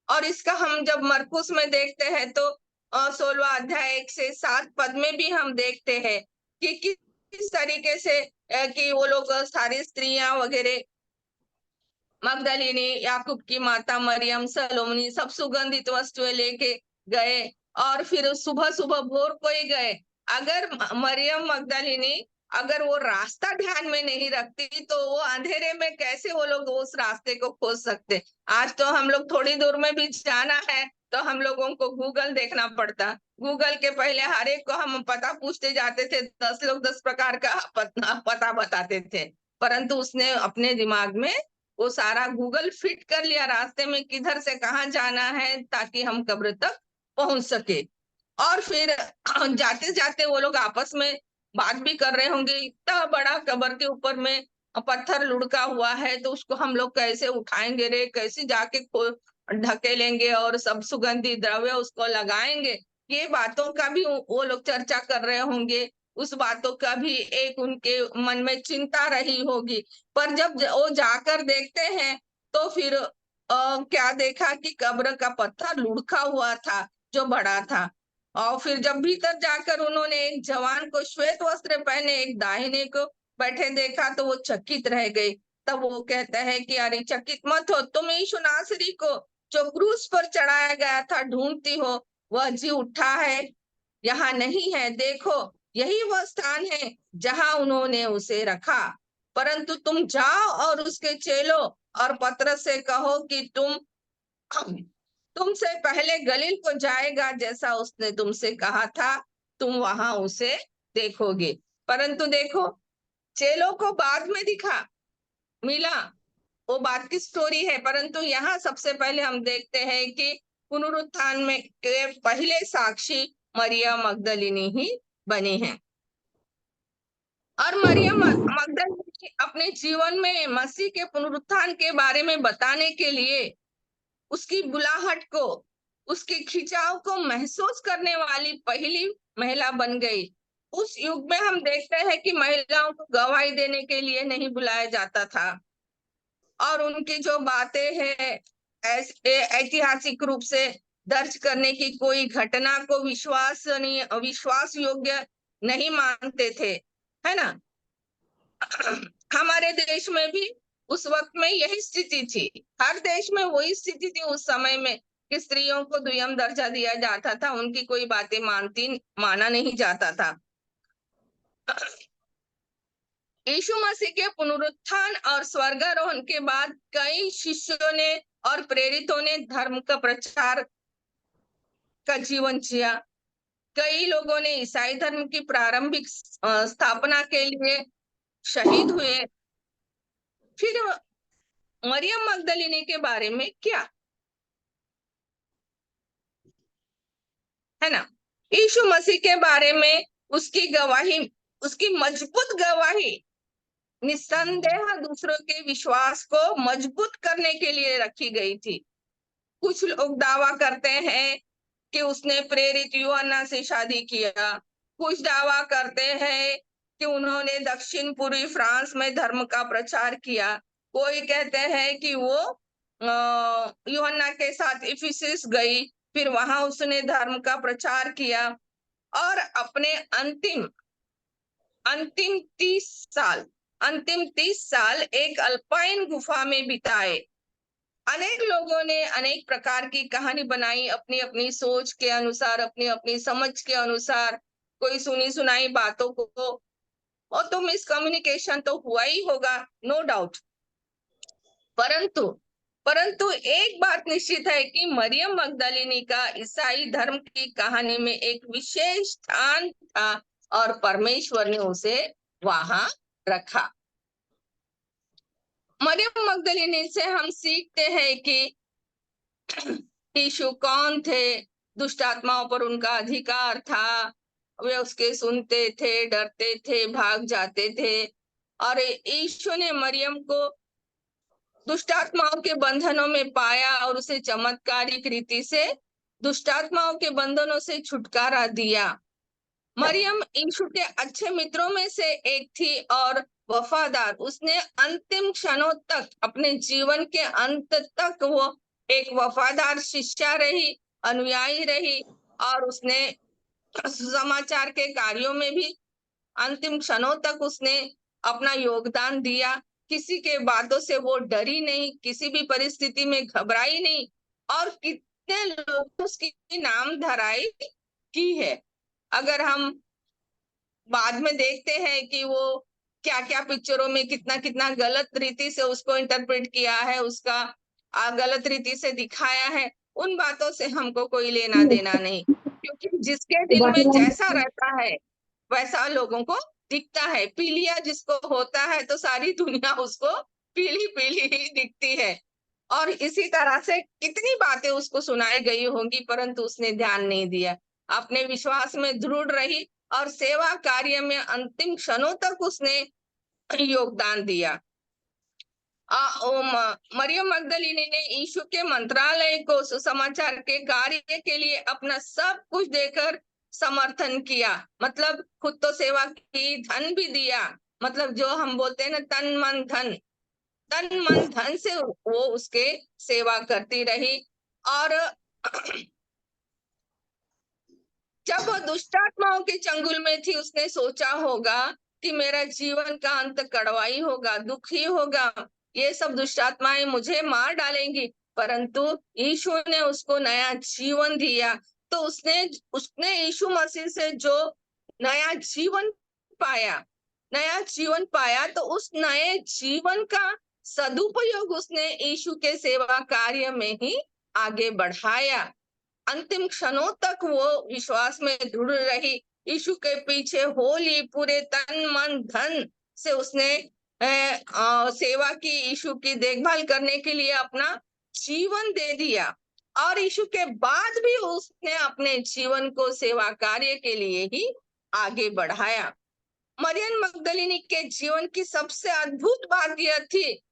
और इसका हम जब मरकुस में देखते हैं तो 16वां अध्याय 1 से 7 पद में भी हम देखते हैं कि किस तरीके से कि वो लोग सारी स्त्रियां वगैरह, मगदलिनी, याकूब की माता मरियम, सलोमनी, सब सुगंधित वस्तुएं लेके गए। और फिर सुबह सुबह भोर को ही गए। अगर मरियम मगदलिनी अगर वो रास्ता ध्यान में नहीं रखती तो वो अंधेरे में कैसे वो लोग उस रास्ते को खोज सकते? आज तो हम लोग थोड़ी दूर में भी जाना है तो हम लोगों को गूगल देखना पड़ता। गूगल के पहले हर एक को हम पता पूछते जाते थे, 10 लोग 10 प्रकार का पता बताते थे। परंतु उसने अपने दिमाग में वो सारा गूगल फिट कर लिया, रास्ते में किधर से कहाँ जाना है ताकि हम कब्र तक पहुंच सके। और फिर जाते जाते वो लोग आपस में बात भी कर रहे होंगे, इतना बड़ा कब्र के ऊपर में पत्थर लुढ़का हुआ है तो उसको हम लोग कैसे उठाएंगे रे, कैसे जाके ढकेलेंगे और सब सुगंधी द्रव्य उसको लगाएंगे। ये बातों का भी वो लोग चर्चा कर रहे होंगे, उस बातों का भी एक उनके मन में चिंता रही होगी। पर जब वो जाकर देखते हैं तो फिर क्या देखा कि कब्र का पत्थर लुढ़का हुआ था, जो बड़ा था। और फिर जब भीतर जाकर उन्होंने एक जवान को श्वेत वस्त्र पहने एक दाहिने को बैठे देखा तो वो चकित रह गई। तब वो कहता है कि अरे चकित मत हो, तुम यीशु नासरी को जो क्रूस पर चढ़ाया गया था ढूंढती हो, वह जी उठा है, यहाँ नहीं है। देखो, यही वह स्थान है जहां उन्होंने उसे रखा। परंतु तुम जाओ और उसके चेलों और पतरस से कहो कि तुमसे पहले गलील को जाएगा, जैसा उसने तुमसे कहा था, तुम वहां उसे देखोगे। परंतु देखो, चेलों को बाद में दिखा मिला, वो बात की स्टोरी है। परंतु यहाँ सबसे पहले हम देखते हैं कि पुनरुत्थान में के पहले साक्षी मरियम मगदलिनी ही बनी है। और मरियम मगदलिनी अपने जीवन में मसीह के पुनरुत्थान के बारे में बताने के लिए उसकी बुलाहट को, उसके खिंचाव को महसूस करने वाली पहली महिला बन गई। उस युग में हम देखते हैं कि महिलाओं को गवाही देने के लिए नहीं बुलाया जाता था, और उनकी जो बातें हैं ऐतिहासिक रूप से दर्ज करने की कोई घटना को विश्वास योग्य नहीं मानते थे, है ना। हमारे देश में भी उस वक्त में यही स्थिति थी, हर देश में वही स्थिति थी उस समय में कि स्त्रियों को दुय्यम दर्जा दिया जाता था, उनकी कोई बातें माना नहीं जाता था। यीशु मसीह के पुनरुत्थान और स्वर्गारोहण के बाद कई शिष्यों ने और प्रेरितों ने धर्म का प्रचार का जीवन जिया। कई लोगों ने ईसाई धर्म की प्रारंभिक स्थापना के लिए शहीद हुए। फिर मरियम मगदलिनी के बारे में क्या है ना, यीशु मसीह के बारे में उसकी गवाही, उसकी मजबूत गवाही निस्संदेह दूसरों के विश्वास को मजबूत करने के लिए रखी गई थी। कुछ लोग दावा करते हैं कि उसने प्रेरित यूहन्ना से शादी किया, कुछ दावा करते हैं कि उन्होंने दक्षिण पूर्वी फ्रांस में धर्म का प्रचार किया, कोई कहते हैं कि वो यूहन्ना के साथ इफिसस गई, फिर वहां उसने धर्म का प्रचार किया और अपने अंतिम 30 साल एक अल्पाइन गुफा में बिताए। अनेक लोगों ने अनेक प्रकार की कहानी बनाई अपनी अपनी सोच के अनुसार, अपनी अपनी समझ के अनुसार, कोई सुनी सुनाई बातों को, और तो मिसकम्युनिकेशन तो हुआ ही होगा, नो डाउट। परंतु एक बात निश्चित है कि मरियम मगदलिनी का ईसाई धर्म की कहानी में एक विशेष स्थान था और परमेश्वर ने उसे वहां रखा। मरियम मगदलिनी से हम सीखते हैं कि यीशु कौन थे, दुष्ट आत्माओं पर उनका अधिकार था, वे उसके सुनते थे, डरते थे, भाग जाते थे, और यीशु ने मरियम को दुष्ट आत्माओं के बंधनों में पाया और उसे चमत्कारिक रीति से दुष्ट आत्माओं के बंधनों से छुटकारा दिया। मरियम यीशु के अच्छे मित्रों में से एक थी और वफादार। उसने अंतिम क्षणों तक, अपने जीवन के अंत तक वो एक वफादार शिष्या रही, अनुयायी रही, और उसने समाचार के कार्यों में भी अंतिम क्षणों तक उसने अपना योगदान दिया। किसी के बातों से वो डरी नहीं, किसी भी परिस्थिति में घबराई नहीं, और कितने लोग उसकी नाम धराई की है। अगर हम बाद में देखते हैं कि वो क्या क्या पिक्चरों में कितना कितना गलत रीति से उसको इंटरप्रेट किया है, उसका गलत रीति से दिखाया है, उन बातों से हमको कोई लेना देना नहीं, क्योंकि जिसके दिल में जैसा रहता है वैसा लोगों को दिखता है। पीलिया जिसको होता है तो सारी दुनिया उसको पीली पीली ही दिखती है, और इसी तरह से कितनी बातें उसको सुनाई गई होंगी, परंतु उसने ध्यान नहीं दिया, अपने विश्वास में दृढ़ रही और सेवा कार्य में अंतिम क्षणों तक उसने योगदान दिया। मरियम मगदलिनी ने यीशु के मंत्रालय को सुसमाचार के कार्य के लिए अपना सब कुछ देकर समर्थन किया। मतलब खुद तो सेवा की, धन भी दिया, मतलब जो हम बोलते हैं ना तन मन धन से वो उसके सेवा करती रही। और जब वो दुष्ट आत्माओं के चंगुल में थी, उसने सोचा होगा कि मेरा जीवन का अंत कड़वाई होगा, दुखी होगा, ये सब दुष्ट आत्माएं मुझे मार डालेंगी, परंतु यीशु ने उसको नया जीवन दिया। तो उसने यीशु मसीह से जो नया जीवन पाया, तो उस नए जीवन का सदुपयोग उसने यीशु के सेवा कार्य में ही आगे बढ़ाया। अंतिम क्षणों तक वो विश्वास में दृढ़ रही, यीशु के पीछे होली, पूरे तन मन धन से उसने सेवा की, यीशु की देखभाल करने के लिए अपना जीवन दे दिया, और यीशु के बाद भी उसने अपने जीवन को सेवा कार्य के लिए ही आगे बढ़ाया। मरियम मगदलिनी के जीवन की सबसे अद्भुत बात यह थी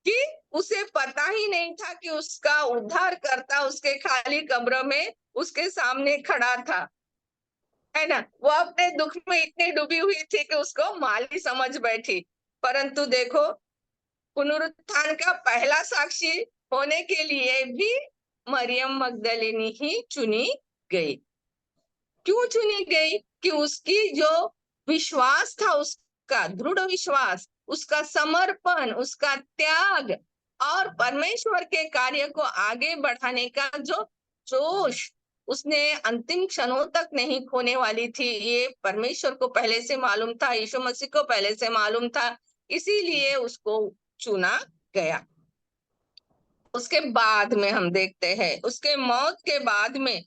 कि उसे पता ही नहीं था कि उसका उद्धारकर्ता उसके खाली कब्र में उसके सामने खड़ा था, है ना। वो अपने दुख में इतनी डूबी हुई थी कि उसको माली समझ बैठी। परंतु देखो, पुनरुत्थान का पहला साक्षी होने के लिए भी मरियम मगदलिनी ही चुनी गई। क्यों चुनी गई? कि उसकी जो विश्वास था, उसका दृढ़ विश्वास, उसका समर्पण, उसका त्याग और परमेश्वर के कार्य को आगे बढ़ाने का जो जोश, उसने अंतिम क्षणों तक नहीं खोने वाली थी। ये परमेश्वर को पहले से मालूम था, यीशु मसीह को पहले से मालूम था, इसीलिए उसको चुना गया। उसके बाद में हम देखते हैं, उसके मौत के बाद में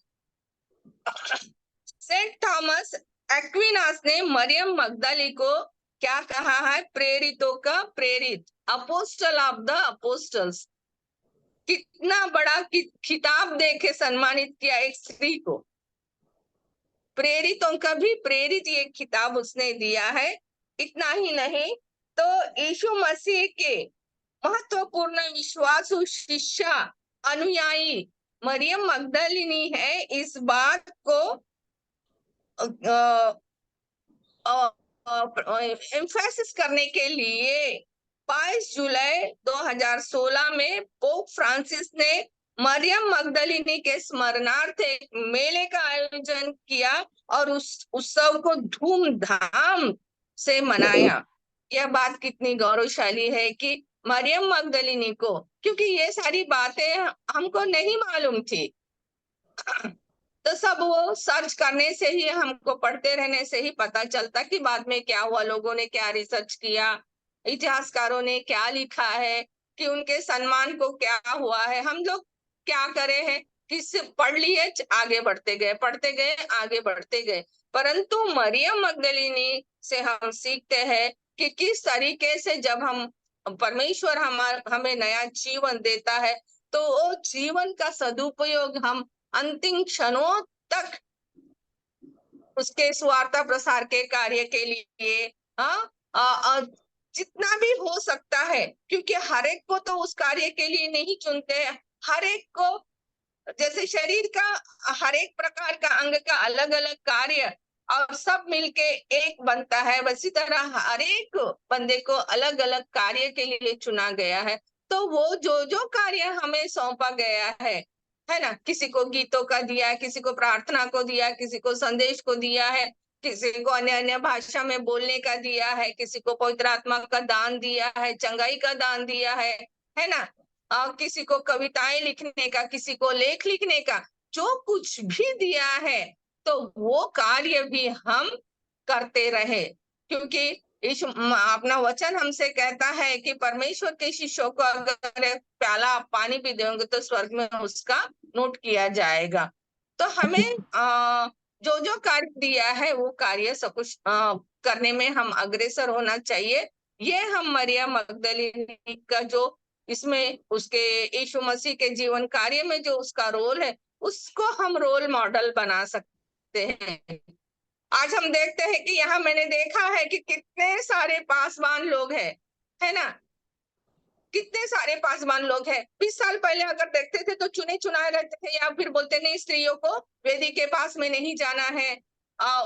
सेंट थॉमस एक्विनास ने मरियम मगदली को क्या कहा है? प्रेरितों का प्रेरित, अपोस्टल ऑफ द अपोस्टल्स। कितना बड़ा खिताब देके सम्मानित किया एक स्त्री को। प्रेरितों का भी प्रेरित ये खिताब उसने दिया है। इतना ही नहीं, तो यीशु मसीह के महत्वपूर्ण विश्वासु शिष्या अनुयायी मरियम मगदलिनी है। इस बात को एम्फेसिस करने के लिए 22 जुलाई 2016 में पोप फ्रांसिस ने मरियम मगदलिनी के स्मरणार्थ एक मेले का आयोजन किया और उस उत्सव को धूमधाम से मनाया। यह बात कितनी गौरवशाली है कि मरियम मगदलिनी को, क्योंकि ये सारी बातें हमको नहीं मालूम थी, तो सब वो सर्च करने से ही, हमको पढ़ते रहने से ही पता चलता कि बाद में क्या हुआ, लोगों ने क्या रिसर्च किया, इतिहासकारों ने क्या लिखा है, कि उनके सम्मान को क्या हुआ है। हम लोग क्या करे हैं, किससे पढ़ लिए, आगे बढ़ते गए, पढ़ते गए, आगे बढ़ते गए। परंतु मरियम मगदलिनी से हम सीखते हैं कि किस तरीके से जब हम परमेश्वर हमें नया जीवन देता है, तो वो जीवन का सदुपयोग हम अंतिम क्षणों तक उसके सुवार्ता प्रसार के कार्य के लिए जितना भी हो सकता है, क्योंकि हर एक को तो उस कार्य के लिए नहीं चुनते। हर एक को, जैसे शरीर का हर एक प्रकार का अंग का अलग अलग कार्य और सब मिलके एक बनता है, वैसी तरह हर एक बंदे को अलग अलग कार्य के लिए चुना गया है। तो वो जो जो कार्य हमें सौंपा गया है ना, किसी को गीतों का दिया, किसी को प्रार्थना को दिया, किसी को संदेश को दिया है, किसी को अन्य अन्य भाषा में बोलने का दिया है, किसी को पवित्र आत्मा का दान दिया है, चंगाई का दान दिया है ना, किसी को कविताएं लिखने का, किसी को लेख लिखने का, जो कुछ भी दिया है, तो वो कार्य भी हम करते रहे। क्योंकि अपना वचन हमसे कहता है कि परमेश्वर के शिष्यों को अगर एक प्याला आप पानी भी देंगे तो स्वर्ग में उसका नोट किया जाएगा। तो हमें जो जो कार्य दिया है वो कार्य सब कुछ करने में हम अग्रसर होना चाहिए। ये हम मरियम मगदलिनी का जो इसमें उसके यीशु मसीह के जीवन कार्य में जो उसका रोल है, उसको हम रोल मॉडल बना सकते हैं। आज हम देखते हैं कि यहाँ मैंने देखा है कि कितने सारे पासवान लोग हैं, है ना, कितने सारे पासवान लोग हैं। 20 साल पहले अगर देखते थे तो चुने चुनाए रहते थे, या फिर बोलते नहीं, स्त्रियों को वेदी के पास में नहीं जाना है,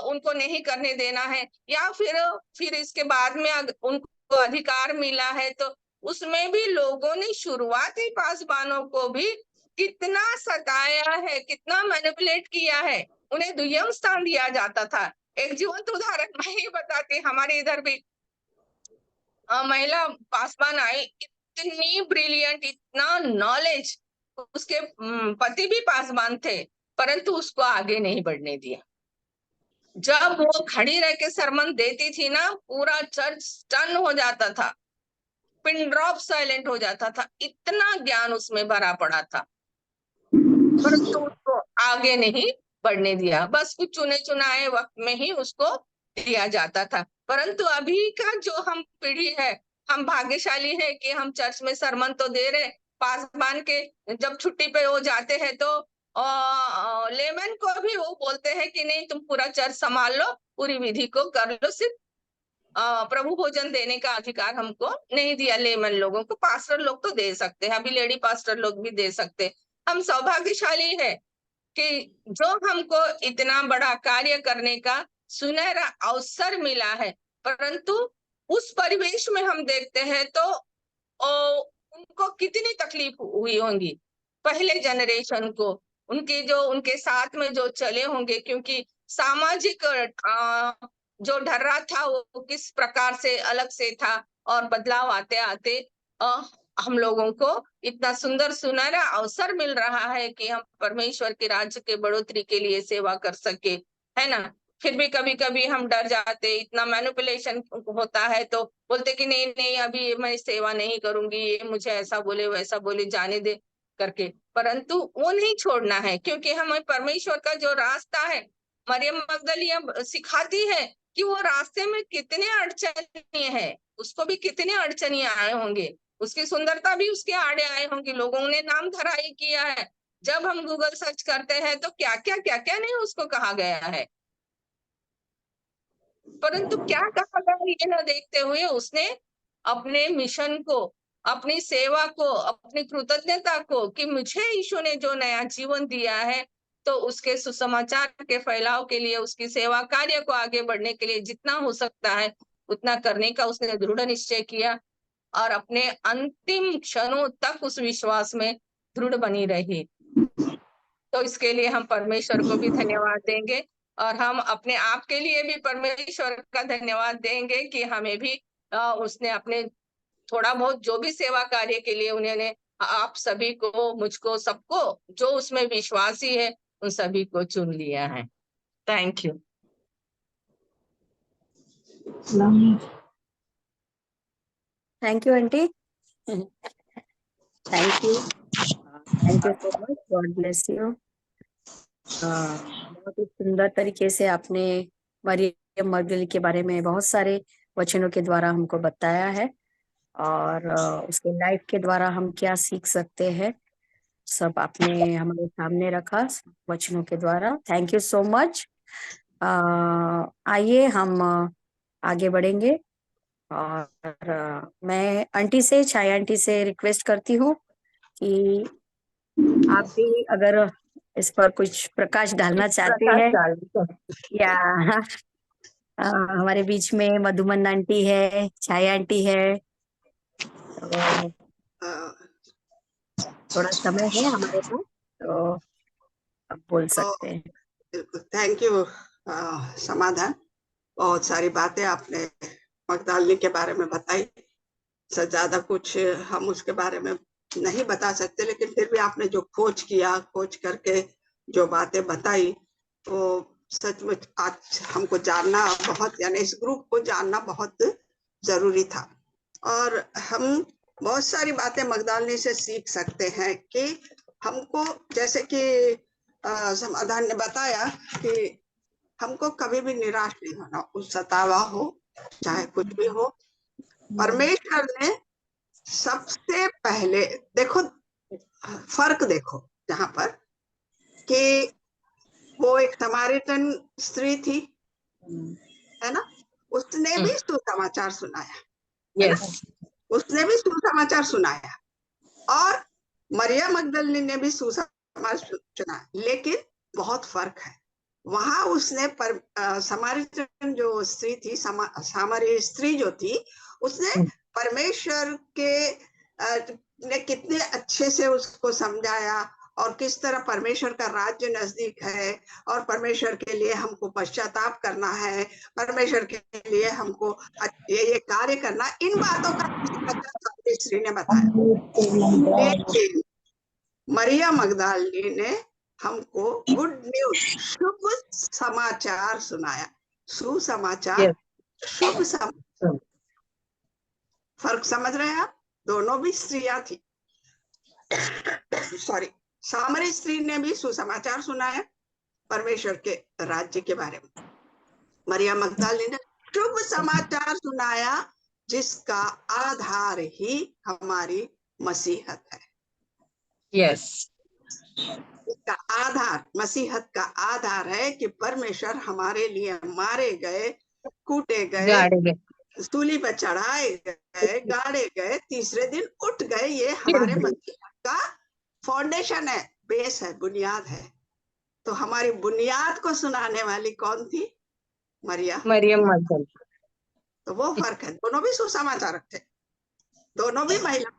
उनको नहीं करने देना है, या फिर इसके बाद में उनको अधिकार मिला है, तो उसमें भी लोगों ने शुरुआती पासवानों को भी कितना सताया है, कितना मैनिपुलेट किया है, उन्हें दुय्यम स्थान दिया जाता था। एक जीवंत उदाहरण मैं ही बताती, हमारे इधर भी महिला पासवान आई, इतनी ब्रिलियंट, इतना नॉलेज, उसके पति भी पासवान थे, परंतु उसको आगे नहीं बढ़ने दिया। जब वो खड़ी रह के सरमन देती थी ना, पूरा चर्च स्टन हो जाता था, पिन ड्रॉप साइलेंट हो जाता था, इतना ज्ञान उसमें भरा पड़ा था, परंतु उसको आगे नहीं बढ़ने दिया। बस कुछ चुने चुनाए वक्त में ही उसको दिया जाता था। परंतु अभी का जो हम पीढ़ी है, हम भाग्यशाली है कि हम चर्च में सरमन तो दे रहे, पासवान के जब छुट्टी पे वो जाते हैं तो लेमन को भी वो बोलते हैं कि नहीं, तुम पूरा चर्च संभाल लो, पूरी विधि को कर लो, सिर्फ प्रभु भोजन देने का अधिकार हमको नहीं दिया लेमन लोगों को। पास्टर लोग तो दे सकते हैं, अभी लेडी पास्टर लोग भी दे सकते। हम सौभाग्यशाली है कि जो हमको इतना बड़ा कार्य करने का सुनहरा अवसर मिला है, परंतु उस परिवेश में हम देखते हैं तो उनको कितनी तकलीफ हुई होंगी, पहले जनरेशन को, उनके साथ में जो चले होंगे, क्योंकि सामाजिक जो ढर्रा था वो किस प्रकार से अलग से था, और बदलाव आते आते हम लोगों को इतना सुंदर सुनहरा अवसर मिल रहा है कि हम परमेश्वर के राज्य के बढ़ोतरी के लिए सेवा कर सके, है ना। फिर भी कभी कभी हम डर जाते, इतना मैनिपुलेशन होता है तो बोलते कि नहीं नहीं अभी मैं सेवा नहीं करूंगी, ये मुझे ऐसा बोले वैसा बोले, जाने दे करके। परंतु वो नहीं छोड़ना है, क्योंकि हमें परमेश्वर का जो रास्ता है, मरियम मगदलिया सिखाती है कि वो रास्ते में कितने अड़चनियां है, उसको भी कितने अड़चनियां आए होंगे, उसकी सुंदरता भी उसके आड़े आए होंगे, लोगों ने नाम धराई किया है। जब हम गूगल सर्च करते हैं तो क्या क्या नहीं उसको कहा गया है, परंतु क्या कहा गया ये न देखते हुए उसने अपने मिशन को, अपनी सेवा को, अपनी कृतज्ञता को, कि मुझे यीशु ने जो नया जीवन दिया है, तो उसके सुसमाचार के फैलाव के लिए, उसकी सेवा कार्य को आगे बढ़ने के लिए जितना हो सकता है उतना करने का उसने दृढ़ निश्चय किया, और अपने अंतिम क्षणों तक उस विश्वास में दृढ़ बनी रही। तो इसके लिए हम परमेश्वर को भी धन्यवाद देंगे, और हम अपने आप के लिए भी परमेश्वर का धन्यवाद देंगे कि हमें भी उसने अपने थोड़ा बहुत जो भी सेवा कार्य के लिए उन्होंने आप सभी को, मुझको, सबको जो उसमें विश्वासी है उन सभी को चुन लिया है। Thank you. Thank you aunty, thank you so much, God bless you. बहुत ही सुंदर तरीके से आपने मरियम मगदली के बारे में बहुत सारे वचनों के द्वारा हमको बताया है, और उसके लाइफ के द्वारा हम क्या सीख सकते हैं सब आपने हमारे सामने रखा वचनों के द्वारा। Thank you so much. आइए हम आगे बढ़ेंगे, और मैं आंटी से, छाया आंटी से रिक्वेस्ट करती हूँ कि आप भी अगर इस पर कुछ प्रकाश डालना चाहते हैं, या हमारे बीच में मधुमन आंटी है, छाया आंटी है, तो थोड़ा समय है हमारे पास, तो आप बोल सकते हैं। थैंक यू समाधान। बहुत सारी बातें आपने मगदलिनी के बारे में बताई, से ज्यादा कुछ हम उसके बारे में नहीं बता सकते, लेकिन फिर भी आपने जो खोज किया, खोज करके जो बातें बताई, तो सचमुच आज हमको जानना बहुत, यानी इस ग्रुप को जानना बहुत जरूरी था। और हम बहुत सारी बातें मगदलिनी से सीख सकते हैं कि हमको, जैसे कि समाधान ने बताया कि हमको कभी भी निराश नहीं होना, उस सतावा हो चाहे कुछ भी हो। परमेश्वर ने सबसे पहले, देखो फर्क देखो जहां पर, कि वो एक समारिटन स्त्री थी, है ना, उसने भी सुसमाचार सुनाया, है ना, उसने भी सुसमाचार सुनाया, और मरियम मगदलिनी ने भी सुसमाचार सुनाया, लेकिन बहुत फर्क है। वहां उसने समारिटन जो स्त्री थी, सामरी स्त्री जो थी, उसने परमेश्वर के ने कितने अच्छे से उसको समझाया, और किस तरह परमेश्वर का राज्य नजदीक है, और परमेश्वर के लिए हमको पश्चाताप करना है, परमेश्वर के लिए हमको ये कार्य करना, इन बातों का स्त्री ने बताया। लेकिन मरियम मगदलिनी ने हमको गुड न्यूज, शुभ समाचार सुनाया। सुसमाचार, शुभ समाचार, फर्क समझ रहे हैं आप? दोनों भी स्त्रियां थी, सॉरी, सामरी स्त्री ने भी सुसमाचार सुनाया परमेश्वर के राज्य के बारे में। मरियम मगदलिनी ने शुभ समाचार सुनाया, जिसका आधार ही हमारी मसीहत है। यस, इसका आधार, मसीहत का आधार है कि परमेश्वर हमारे लिए मारे गए, कूटे गए, सूली पर चढ़ाए गए, गाड़े गए, तीसरे दिन उठ गए। ये हमारे मसीहत का फाउंडेशन है, बेस है, बुनियाद है। तो हमारी बुनियाद को सुनाने वाली कौन थी? मरियम मगदली। तो वो फर्क है, दोनों भी सुसमाचारक थे, दोनों भी महिला।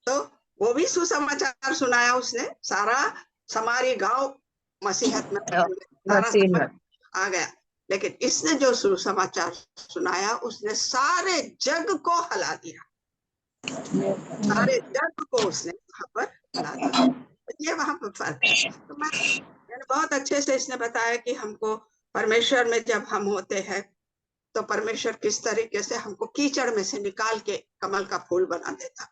तो वो भी सुसमाचार सुनाया उसने, सारा समारी गांव मसीहत में सारा मसीह आ गया। लेकिन इसने जो सुसमाचार सुनाया उसने सारे जग को हिला दिया, सारे जग को उसने वहां पर हिला दिया। ये वहां पर फर्क है। तो मैंने बहुत अच्छे से इसने बताया कि हमको परमेश्वर में जब हम होते हैं तो परमेश्वर किस तरीके से हमको कीचड़ में से निकाल के कमल का फूल बना देता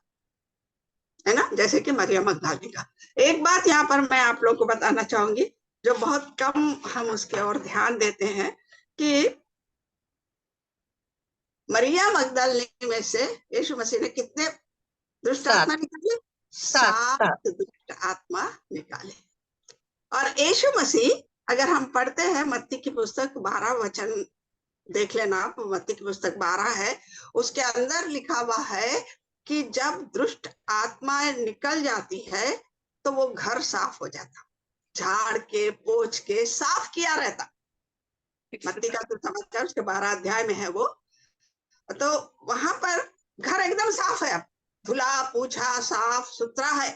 है ना, जैसे कि मरियम मगदली का। एक बात यहाँ पर मैं आप लोग को बताना चाहूंगी जो बहुत कम हम उसके ओर ध्यान देते हैं, कि मरियम मगदली में से यीशु मसीह ने कितने दुष्ट आत्मा निकाले? 7 दुष्ट आत्मा निकाले। और यीशु मसीह, अगर हम पढ़ते हैं मत्ती की पुस्तक 12 वचन देख लेना आप, मत्ती की पुस्तक 12 है, उसके अंदर लिखा हुआ है कि जब दुष्ट आत्माएं निकल जाती है तो वो घर साफ हो जाता, झाड़ के पोंछ के साफ किया रहता। मत्ती का समाचार उसके 12 अध्याय में है वो। तो वहां पर घर एकदम साफ है, अब धुला पूछा साफ सुथरा है।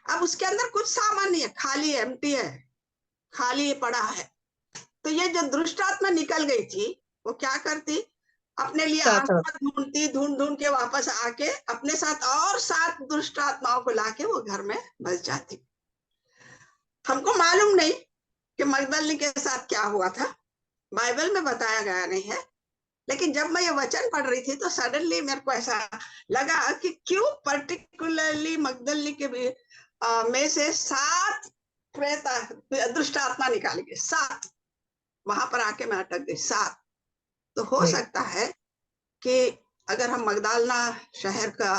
अब उसके अंदर कुछ सामान नहीं है, खाली एम्प्टी है, खाली पड़ा है। तो ये जो दुष्ट आत्मा निकल गई थी वो क्या करती? अपने लिए आत्मा ढूंढती, ढूंढ ढूंढ के वापस आके अपने साथ और 7 दुष्ट आत्माओं को लाके वो घर में बस जाती। हमको मालूम नहीं कि मगदली के साथ क्या हुआ था, बाइबल में बताया गया नहीं है। लेकिन जब मैं ये वचन पढ़ रही थी तो सडनली मेरे को ऐसा लगा कि क्यों पर्टिकुलरली मगदली के में से 7 दुष्ट आत्मा निकाली गई, 7। वहां पर आके मैं अटक गई, 7। तो हो सकता है कि अगर हम मगदलना शहर का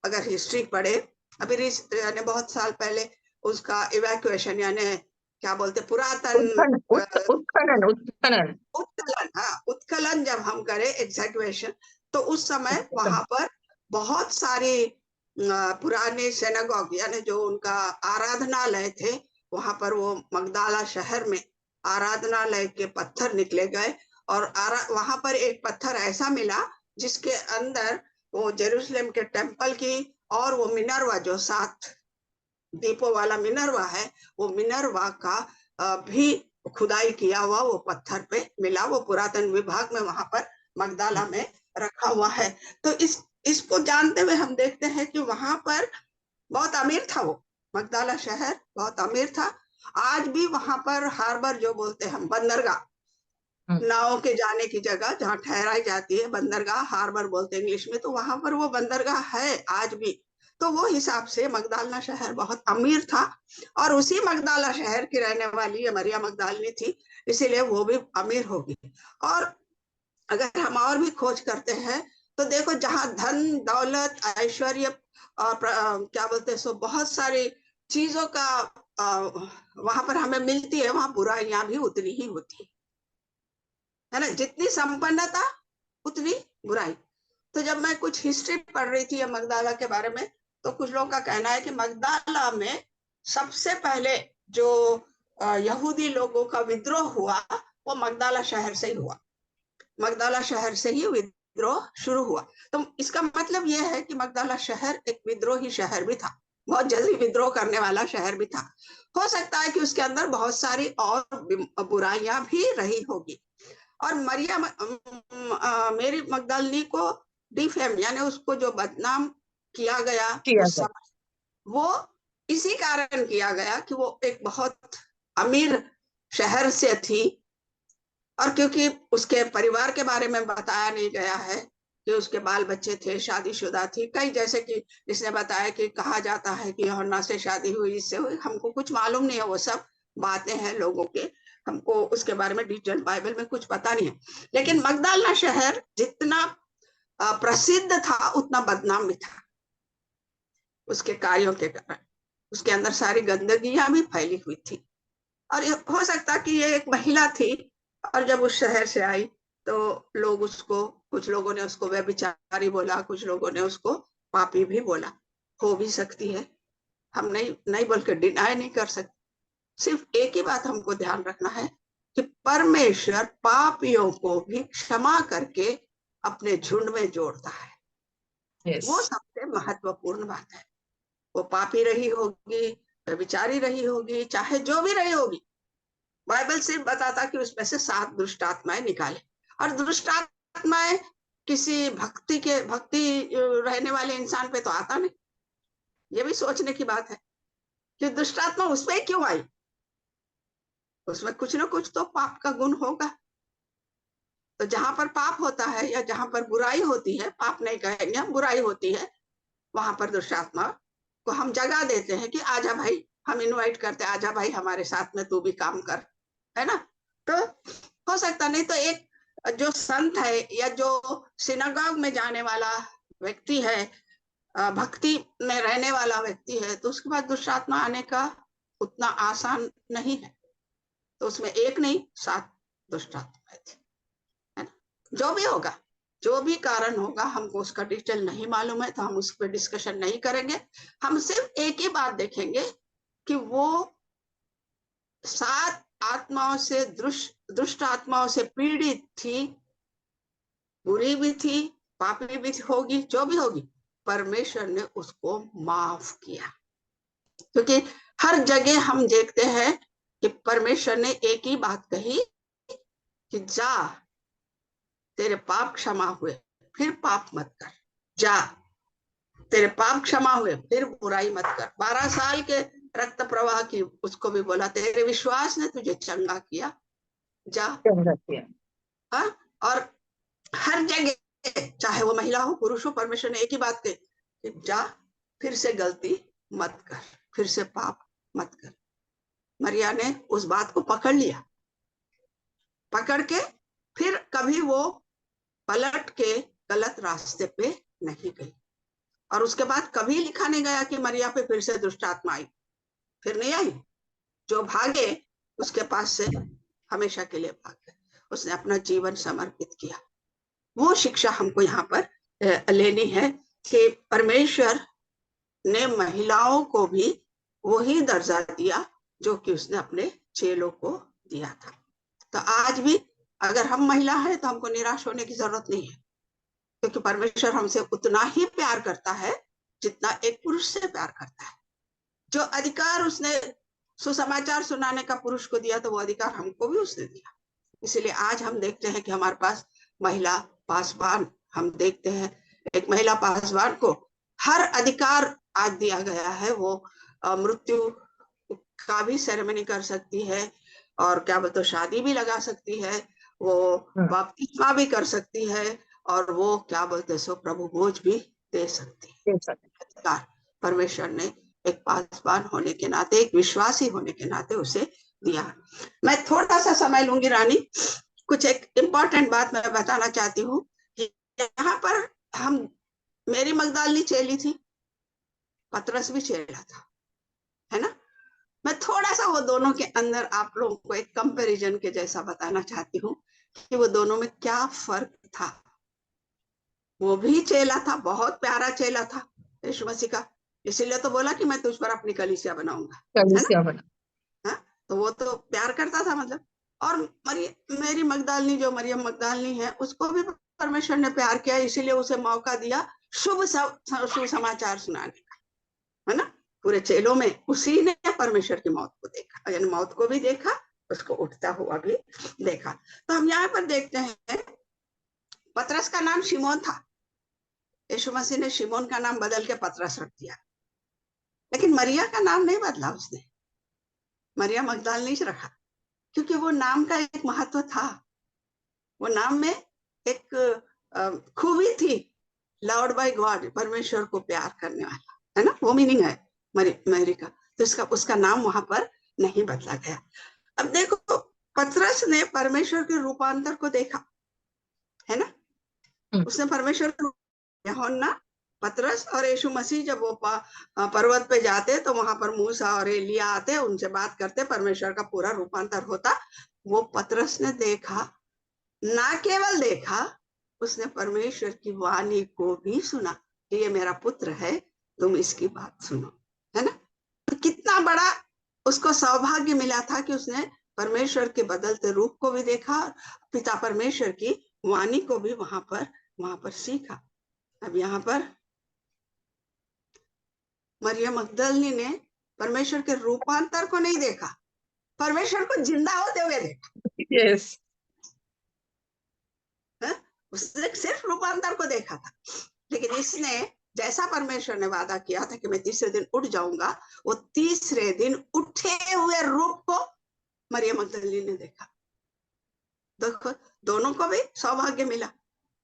अगर हिस्ट्री पढ़े, अभी यानी बहुत साल पहले उसका इवैक्यूएशन यानी क्या बोलते पुरातन उत्खनन जब हम करें एग्जैक्यूएशन, तो उस समय वहां पर बहुत सारे पुराने सिनेगॉग यानी जो उनका आराधनालय थे, वहां पर वो मगदला शहर में आराधनालय के पत्थर निकले गए। और वहां पर एक पत्थर ऐसा मिला जिसके अंदर वो जेरूशलेम के टेम्पल की और वो मिनरवा जो 7 दीपों वाला मिनरवा है, वो मिनरवा का भी खुदाई किया हुआ वो पत्थर पे मिला। वो पुरातन विभाग में वहां पर मगदला में रखा हुआ है। तो इसको जानते हुए हम देखते हैं कि वहां पर बहुत अमीर था, वो मगदला शहर बहुत अमीर था। आज भी वहां पर हार्बर जो बोलते हैं हम, बंदरगाह, नाव के जाने की जगह जहाँ ठहराई जाती है, बंदरगाह हार्बर बोलते हैं इंग्लिश में, तो वहां पर वो बंदरगाह है आज भी। तो वो हिसाब से मगदलना शहर बहुत अमीर था। और उसी मगदला शहर की रहने वाली मरियम मगदली थी, इसीलिए वो भी अमीर होगी। और अगर हम और भी खोज करते हैं तो देखो, जहाँ धन दौलत ऐश्वर्य और क्या बोलते हैं सो बहुत सारी चीजों का वहां पर हमें मिलती है, वहां बुराइयां भी उतनी ही होती है ना। जितनी संपन्नता उतनी बुराई। तो जब मैं कुछ हिस्ट्री पढ़ रही थी मगदला के बारे में, तो कुछ लोगों का कहना है कि मगदला में सबसे पहले जो यहूदी लोगों का विद्रोह हुआ वो मगदला शहर से ही हुआ, मगदला शहर से ही विद्रोह शुरू हुआ। तो इसका मतलब यह है कि मगदला शहर एक विद्रोही शहर भी था, बहुत जल्दी विद्रोह करने वाला शहर भी था। हो सकता है कि उसके अंदर बहुत सारी और बुराइयां भी रही होगी। और मरियम मेरी मगदली को डिफेम यानी उसको जो बदनाम किया गया उस समय, वो इसी कारण किया गया कि वो एक बहुत अमीर शहर से थी। और क्योंकि उसके परिवार के बारे में बताया नहीं गया है कि उसके बाल बच्चे थे, शादीशुदा थी, कई जैसे कि इसने बताया कि कहा जाता है कि यूहन्ना से शादी हुई, इससे हुई, हमको कुछ मालूम नहीं है, वो सब बातें हैं लोगों के, हमको उसके बारे में डिटेल बाइबल में कुछ पता नहीं है। लेकिन मगदलना शहर जितना प्रसिद्ध था उतना बदनाम भी था उसके कार्यों के कारण। उसके अंदर सारी गंदगियां भी फैली हुई थी। और हो सकता कि ये एक महिला थी और जब उस शहर से आई तो लोग उसको, कुछ लोगों ने उसको व्यभिचारी बोला, कुछ लोगों ने उसको पापी भी बोला। हो भी सकती है, हम नहीं बोल के डिनाई नहीं कर सकते। सिर्फ एक ही बात हमको ध्यान रखना है कि परमेश्वर पापियों को भी क्षमा करके अपने झुंड में जोड़ता है। Yes. वो सबसे महत्वपूर्ण बात है। वो पापी रही होगी, व्यभिचारी रही होगी, चाहे जो भी रही होगी, बाइबल सिर्फ बताता कि उसमें से 7 दुष्ट आत्माएं निकाले। और दुष्ट आत्माएं किसी भक्ति रहने वाले इंसान पे तो आता नहीं। ये भी सोचने की बात है कि दुष्ट आत्मा उसमें क्यों आई। उसमें कुछ ना कुछ तो पाप का गुण होगा। तो जहां पर पाप होता है या जहां पर बुराई होती है, पाप नहीं कहेंगे हम, बुराई होती है, वहां पर दुष्ट आत्मा को हम जगह देते हैं कि आजा भाई, हम इनवाइट करते हैं, आजा भाई हमारे साथ में तू भी काम कर, है ना। तो हो सकता, नहीं तो एक जो संत है या जो सिनागॉग में जाने वाला व्यक्ति है, भक्ति में रहने वाला व्यक्ति है, तो उसके बाद दुष्ट आत्मा आने का उतना आसान नहीं है। तो उसमें एक नहीं 7 दुष्ट आत्माएं थी, है ना। जो भी होगा, जो भी कारण होगा, हमको उसका डिटेल नहीं मालूम है, तो हम उस पर डिस्कशन नहीं करेंगे। हम सिर्फ एक ही बात देखेंगे कि वो 7 आत्माओं से, दुष्ट आत्माओं से पीड़ित थी, बुरी भी थी, पापी भी होगी, जो भी होगी, परमेश्वर ने उसको माफ किया। क्योंकि हर जगह हम देखते हैं कि परमेश्वर ने एक ही बात कही कि जा, तेरे पाप क्षमा हुए, फिर पाप मत कर। जा, तेरे पाप क्षमा हुए, फिर बुराई मत कर। 12 साल के रक्त प्रवाह की उसको भी बोला, तेरे विश्वास ने तुझे चंगा किया, जा। हाँ, और हर जगह, चाहे वो महिला हो पुरुष हो, परमेश्वर ने एक ही बात कही, जा, फिर से गलती मत कर, फिर से पाप मत कर। मरिया ने उस बात को पकड़ लिया, पकड़ के फिर कभी वो पलट के गलत रास्ते पे नहीं गई। और उसके बाद कभी लिखा नहीं गया कि मरिया पे फिर से दुष्ट आत्मा आई, फिर नहीं आई। जो भागे उसके पास से हमेशा के लिए भाग गए, उसने अपना जीवन समर्पित किया। वो शिक्षा हमको यहाँ पर लेनी है कि परमेश्वर ने महिलाओं को भी वही दर्जा दिया जो कि उसने अपने चेलों को दिया था। तो आज भी अगर हम महिला हैं तो हमको निराश होने की जरूरत नहीं है, क्योंकि परमेश्वर हमसे उतना ही प्यार करता है जितना एक पुरुष से प्यार करता है। जो अधिकार उसने सुसमाचार सुनाने का पुरुष को दिया, तो वो अधिकार हमको भी उसने दिया। इसलिए आज हम देखते हैं कि हमारे पास महिला पासवान, हम देखते हैं एक महिला पासवान को हर अधिकार आज दिया गया है। वो मृत्यु का भी सेरेमनी कर सकती है, और क्या बोलते शादी भी लगा सकती है, वो बपतिस्मा भी कर सकती है, और वो क्या बोलते सो प्रभु भोज भी दे सकती है। परमेश्वर ने एक पासवान होने के नाते, एक विश्वासी होने के नाते उसे दिया। मैं थोड़ा सा समय लूंगी रानी, कुछ एक इम्पोर्टेंट बात मैं बताना चाहती हूँ कि यहाँ पर हम, मेरी मगदलिनी चेली थी, पतरस भी चेला था, है ना। मैं थोड़ा सा वो दोनों के अंदर आप लोगों को एक कंपैरिजन के जैसा बताना चाहती हूँ कि वो दोनों में क्या फर्क था। वो भी चेला था, बहुत प्यारा चेला था यीशु मसीह का, इसीलिए तो बोला कि मैं तुझ पर अपनी कलीसिया बनाऊंगा, है ना। हाँ, तो वो तो प्यार करता था मतलब। और मेरी मगदलिनी, जो मरियम मगदलिनी है, उसको भी परमेश्वर ने प्यार किया, इसीलिए उसे मौका दिया शुभ समाचार सुनाने का, है ना। पूरे चेलों में उसी ने परमेश्वर की मौत को देखा, यानी मौत को भी देखा, उसको उठता हुआ भी देखा। तो हम यहाँ पर देखते हैं पतरस का नाम शिमोन था, यीशु मसीह ने शिमोन का नाम बदल के पतरस रख दिया, लेकिन मरिया का नाम नहीं बदला उसने, मरिया मगदलिनी से रखा, क्योंकि वो नाम का एक महत्व था। वो नाम में एक खूबी थी, लव्ड बाय गॉड, परमेश्वर को प्यार करने वाला, है ना, वो मीनिंग है मैरी का। तो उसका नाम वहां पर नहीं बदला गया। अब देखो, पतरस ने परमेश्वर के रूपांतर को देखा, है ना। उसने परमेश्वर के, यूहन्ना, पतरस और यीशु मसीह जब वो पर्वत पे जाते तो वहां पर मूसा और एलिया आते, उनसे बात करते, परमेश्वर का पूरा रूपांतर होता। वो पतरस ने देखा, ना केवल देखा, उसने परमेश्वर की वाणी को भी सुना कि ये मेरा पुत्र है, तुम इसकी बात सुनो, है ना। तो कितना बड़ा उसको सौभाग्य मिला था कि उसने परमेश्वर के बदलते रूप को भी देखा, पिता परमेश्वर की वाणी को भी वहां पर सीखा। अब यहाँ पर मरियम मगदलिनी ने परमेश्वर के रूपांतर को नहीं देखा, परमेश्वर को जिंदा होते हुए देखा। Yes. उसने सिर्फ रूपांतर को देखा था, लेकिन इसने जैसा परमेश्वर ने वादा किया था कि मैं तीसरे दिन उठ जाऊंगा, वो तीसरे दिन उठे हुए रूप को मरियम मगदलिनी ने देखा। देखो, दोनों को भी सौभाग्य मिला,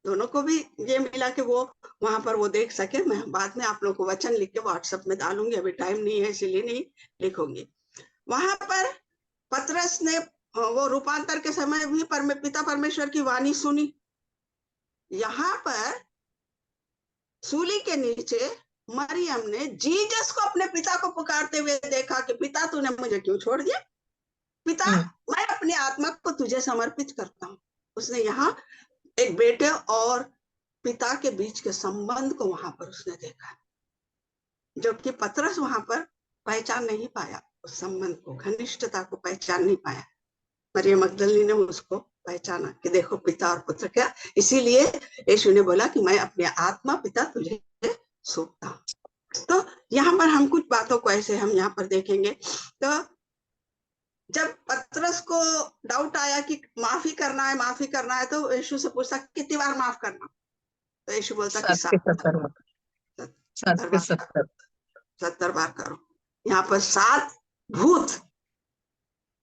दोनों को भी ये मिला कि वो वहां पर वो देख सके। मैं बाद में आप लोगों को वचन लिख के व्हाट्सएप में डालूंगी, अभी टाइम नहीं है इसलिए नहीं लिखूंगी। वहां पर पतरस ने वो रूपांतर के समय भी पिता परमेश्वर की वाणी सुनी। यहाँ पर सूली के नीचे मरियम ने जीसस को, अपने पिता को पुकारते हुए देखा कि पिता तूने मुझे क्यों छोड़ दिया, पिता मैं अपनी आत्मा को तुझे समर्पित करता हूँ। उसने यहाँ एक बेटे और पिता के बीच के संबंध को वहां पर उसने देखा, जबकि पतरस वहां पर पहचान नहीं पाया, उस संबंध को, घनिष्ठता को पहचान नहीं पाया। मरियम मगदलिनी ने उसको पहचाना कि देखो पिता और पुत्र क्या। इसीलिए यीशु ने बोला कि मैं अपनी आत्मा पिता तुझे सौंपता हूँ। तो यहाँ पर हम कुछ बातों को ऐसे हम यहाँ पर देखेंगे। तो जब पतरस को डाउट आया कि माफी करना है, तो यीशु से पूछा कितनी बार माफ करना, तो यीशु बोलता कि 70 बार करो। यहाँ पर 7 भूत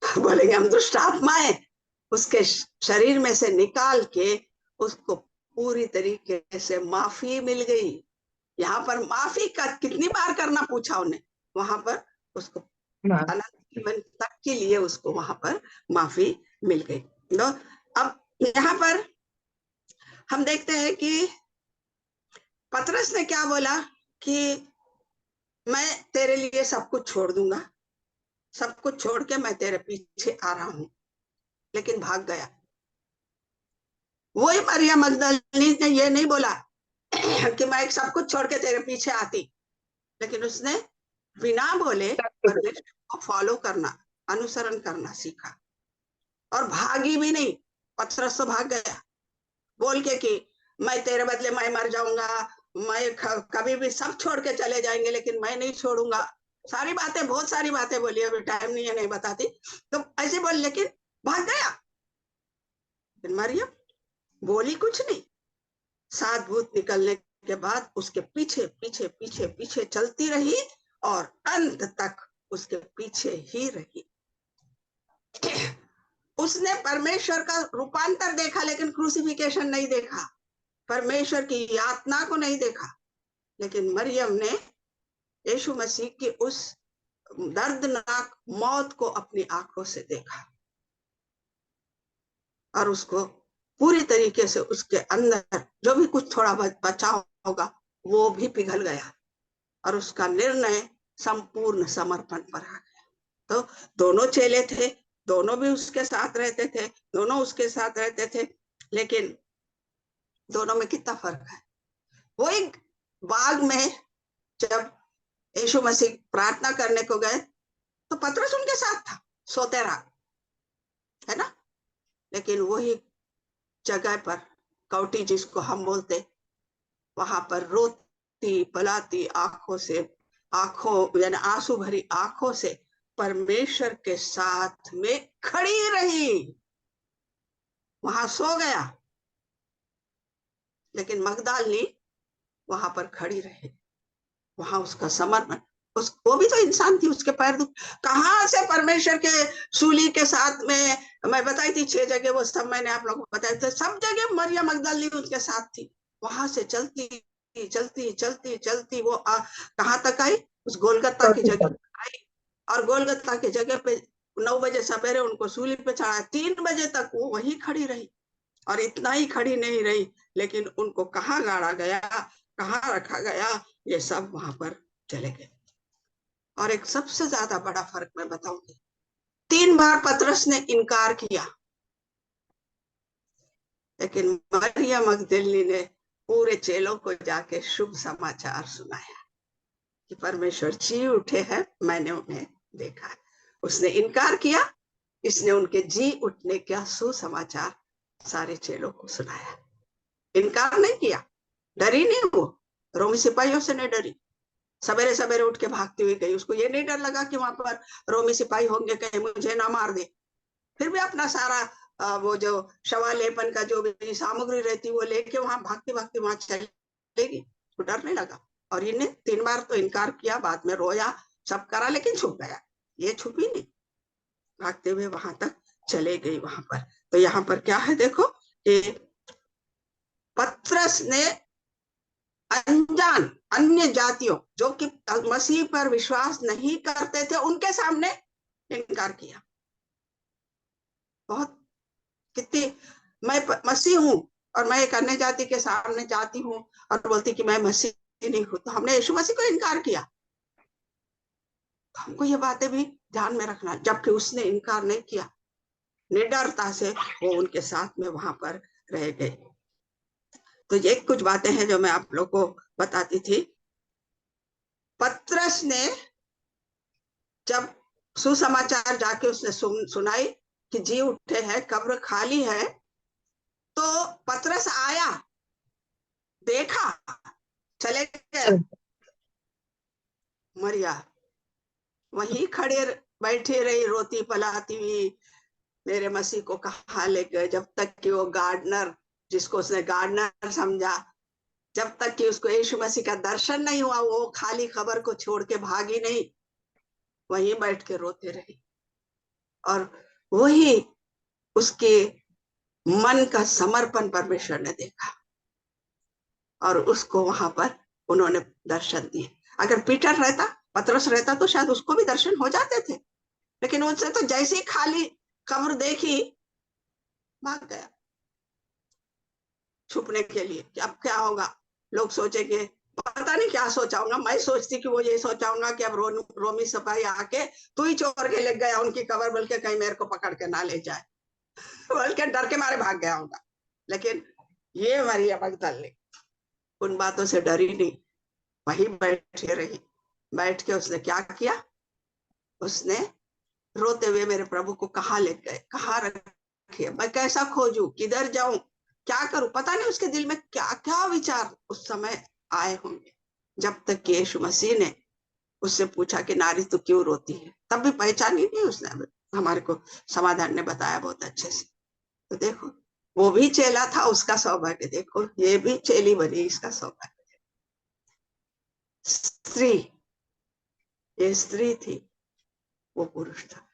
बोलेंगे हम दुष्ट आत्माएं उसके शरीर में से निकाल के उसको पूरी तरीके से माफी मिल गई। यहाँ पर माफी का कितनी बार करना पूछा उन्हें, वहां पर उसको अनंत जीवन तक के लिए उसको वहां पर माफी मिल गई। तो अब यहाँ पर हम देखते हैं कि पतरस ने क्या बोला कि मैं तेरे लिए सब कुछ छोड़ दूंगा, सब कुछ छोड़ के मैं तेरे पीछे आ रहा हूं, लेकिन भाग गया। वही मरियम मगदलिनी ने ये नहीं बोला कि मैं सब कुछ छोड़ के तेरे पीछे आती, लेकिन उसने बिना बोले परमेश्वर को फॉलो करना, अनुसरण करना सीखा और भागी भी नहीं। पतरस तो भाग गया बोल के कि मैं तेरे बदले मैं मर जाऊंगा, मैं कभी भी सब छोड़ के चले जाएंगे, लेकिन मैं नहीं छोड़ूंगा। सारी बातें, बहुत सारी बातें बोली, अभी टाइम नहीं है, नहीं बताती, तो ऐसे बोल, लेकिन भाग गया। मरियम बोली कुछ नहीं। 7 भूत निकलने के बाद उसके पीछे पीछे पीछे पीछे चलती रही और अंत तक उसके पीछे ही रही। उसने परमेश्वर का रूपांतर देखा, लेकिन क्रूसिफिकेशन नहीं देखा, परमेश्वर की यातना को नहीं देखा। लेकिन मरियम ने यीशु मसीह की उस दर्दनाक मौत को अपनी आंखों से देखा और उसको पूरी तरीके से उसके अंदर जो भी कुछ थोड़ा बचा होगा वो भी पिघल गया और उसका निर्णय संपूर्ण समर्पण पर आ गया। तो दोनों चेले थे, दोनों भी उसके साथ रहते थे, दोनों उसके साथ रहते थे, लेकिन दोनों में कितना फर्क है। वो एक बाग में जब यीशु मसीह प्रार्थना करने को गए तो पतरस उनके साथ था, सोते रहा, है ना। लेकिन वही जगह पर कौटी जिसको हम बोलते, वहां पर रोती पलाती आंखों यानी आंसू भरी आंखों से परमेश्वर के साथ में खड़ी रही, वहां सो गया, लेकिन मगदलिनी वहां पर खड़ी रही, वहां उसका समर्पण। वो भी तो इंसान थी, उसके पैर दुख कहां से परमेश्वर के सूली के साथ में, मैं बताई थी 6 जगह, वो सब मैंने आप लोगों को बताया था, सब जगह मरियम मगदलिनी उसके साथ थी। वहां से चलती चलती चलती चलती वो कहां तक आई, उस गोलगत्ता की जगह आई, और गोलगत्ता की जगह पे 9 बजे सवेरे उनको सूली पे चढ़ाया। 3 बजे तक वो वहीं खड़ी रही, और इतना ही खड़ी नहीं रही, लेकिन उनको कहाँ गाड़ा गया, कहाँ रखा गया, ये सब वहां पर चले गए। और एक सबसे ज्यादा बड़ा फर्क मैं बताऊंगी, 3 बार पतरस ने इनकार किया, लेकिन मरियम मगदलिनी ने पूरे चेलों को जाके शुभ समाचार सुनाया कि परमेश्वर जी उठे हैं, मैंने उन्हें देखा है। उसने इनकार किया। इसने उनके जी उठने का सुसमाचार सारे चेलों को सुनाया। इनकार नहीं किया, डरी नहीं वो, रोमी सिपाहियों से नहीं डरी। सवेरे सवेरे उठ के भागती हुई गई। उसको ये नहीं डर लगा कि वहां पर रोमी सिपाही होंगे, कहीं मुझे ना मार दे। फिर भी अपना सारा वो जो शवालेपन का जो भी सामग्री रहती वो लेके वहां भागती भागती वहां चलेगी। तो डर नहीं लगा। और इन्हें 3 बार तो इनकार किया, बाद में रोया, सब करा, लेकिन छुप गया। ये छुपी नहीं, भागते हुए वहां तक चले गई वहां पर। तो यहाँ पर क्या है देखो कि पत्रस ने अनजान अन्य जातियों जो कि मसीह पर विश्वास नहीं करते थे उनके सामने इनकार किया। बहुत कितनी, मैं मसीह हूं और मैं एक अन्य जाति के सामने जाती हूँ और बोलती कि मैं मसीह नहीं हूं, तो हमने यीशु मसीह को इनकार किया। तो हमको ये बातें भी ध्यान में रखना। जबकि उसने इनकार नहीं किया, निडरता से वो उनके साथ में वहां पर रह गए। तो ये कुछ बातें हैं जो मैं आप लोग को बताती थी। पत्रस ने जब सुसमाचार जाके उसने सुनाई कि जी उठे हैं, कब्र खाली है, तो पत्रस आया, देखा, चले गया। मरिया वहीं खड़े बैठे रही, रोती पलाती हुई, मेरे मसीह को कहाँ ले गए, जब तक कि वो गार्डनर, जिसको उसने गार्डनर समझा, जब तक कि उसको यीशु मसीह का दर्शन नहीं हुआ, वो खाली खबर को छोड़ के भागी नहीं, वहीं बैठ के रोते रही। और वही उसके मन का समर्पण परमेश्वर ने देखा और उसको वहां पर उन्होंने दर्शन दिए। अगर पीटर रहता, पतरस रहता, तो शायद उसको भी दर्शन हो जाते थे, लेकिन उसने तो जैसे ही खाली कब्र देखी भाग गया छुपने के लिए कि अब क्या होगा। लोग सोचेंगे, पता नहीं क्या सोचा होगा। मैं सोचती कि वो ये सोचा होगा कि अब रोमी सिपाही आके तू ही चोर के ले गया उनकी कब्र, बल्कि कहीं मेरे को पकड़ के ना ले जाए, बल्कि डर के मारे भाग गया होगा। लेकिन ये मरियम मगदलीनी उन बातों से डरी नहीं, वहीं बैठी रही। बैठ के उसने क्या किया, उसने रोते हुए मेरे प्रभु को कहाँ ले गए, कहाँ रखे, मैं कैसा खोजूं, किधर जाऊं, क्या करूं। पता नहीं उसके दिल में क्या क्या विचार उस समय आए होंगे। जब तक कि यीशु मसीह ने उससे पूछा कि नारी तू क्यों रोती है, तब भी पहचानी नहीं उसने। हमारे को समाधान ने बताया बहुत अच्छे से। तो देखो, वो भी चेला था, उसका सौभाग्य देखो, ये भी चेली बनी, इसका सौभाग्य। स्त्री, ये स्त्री थी, वो पुरुष था।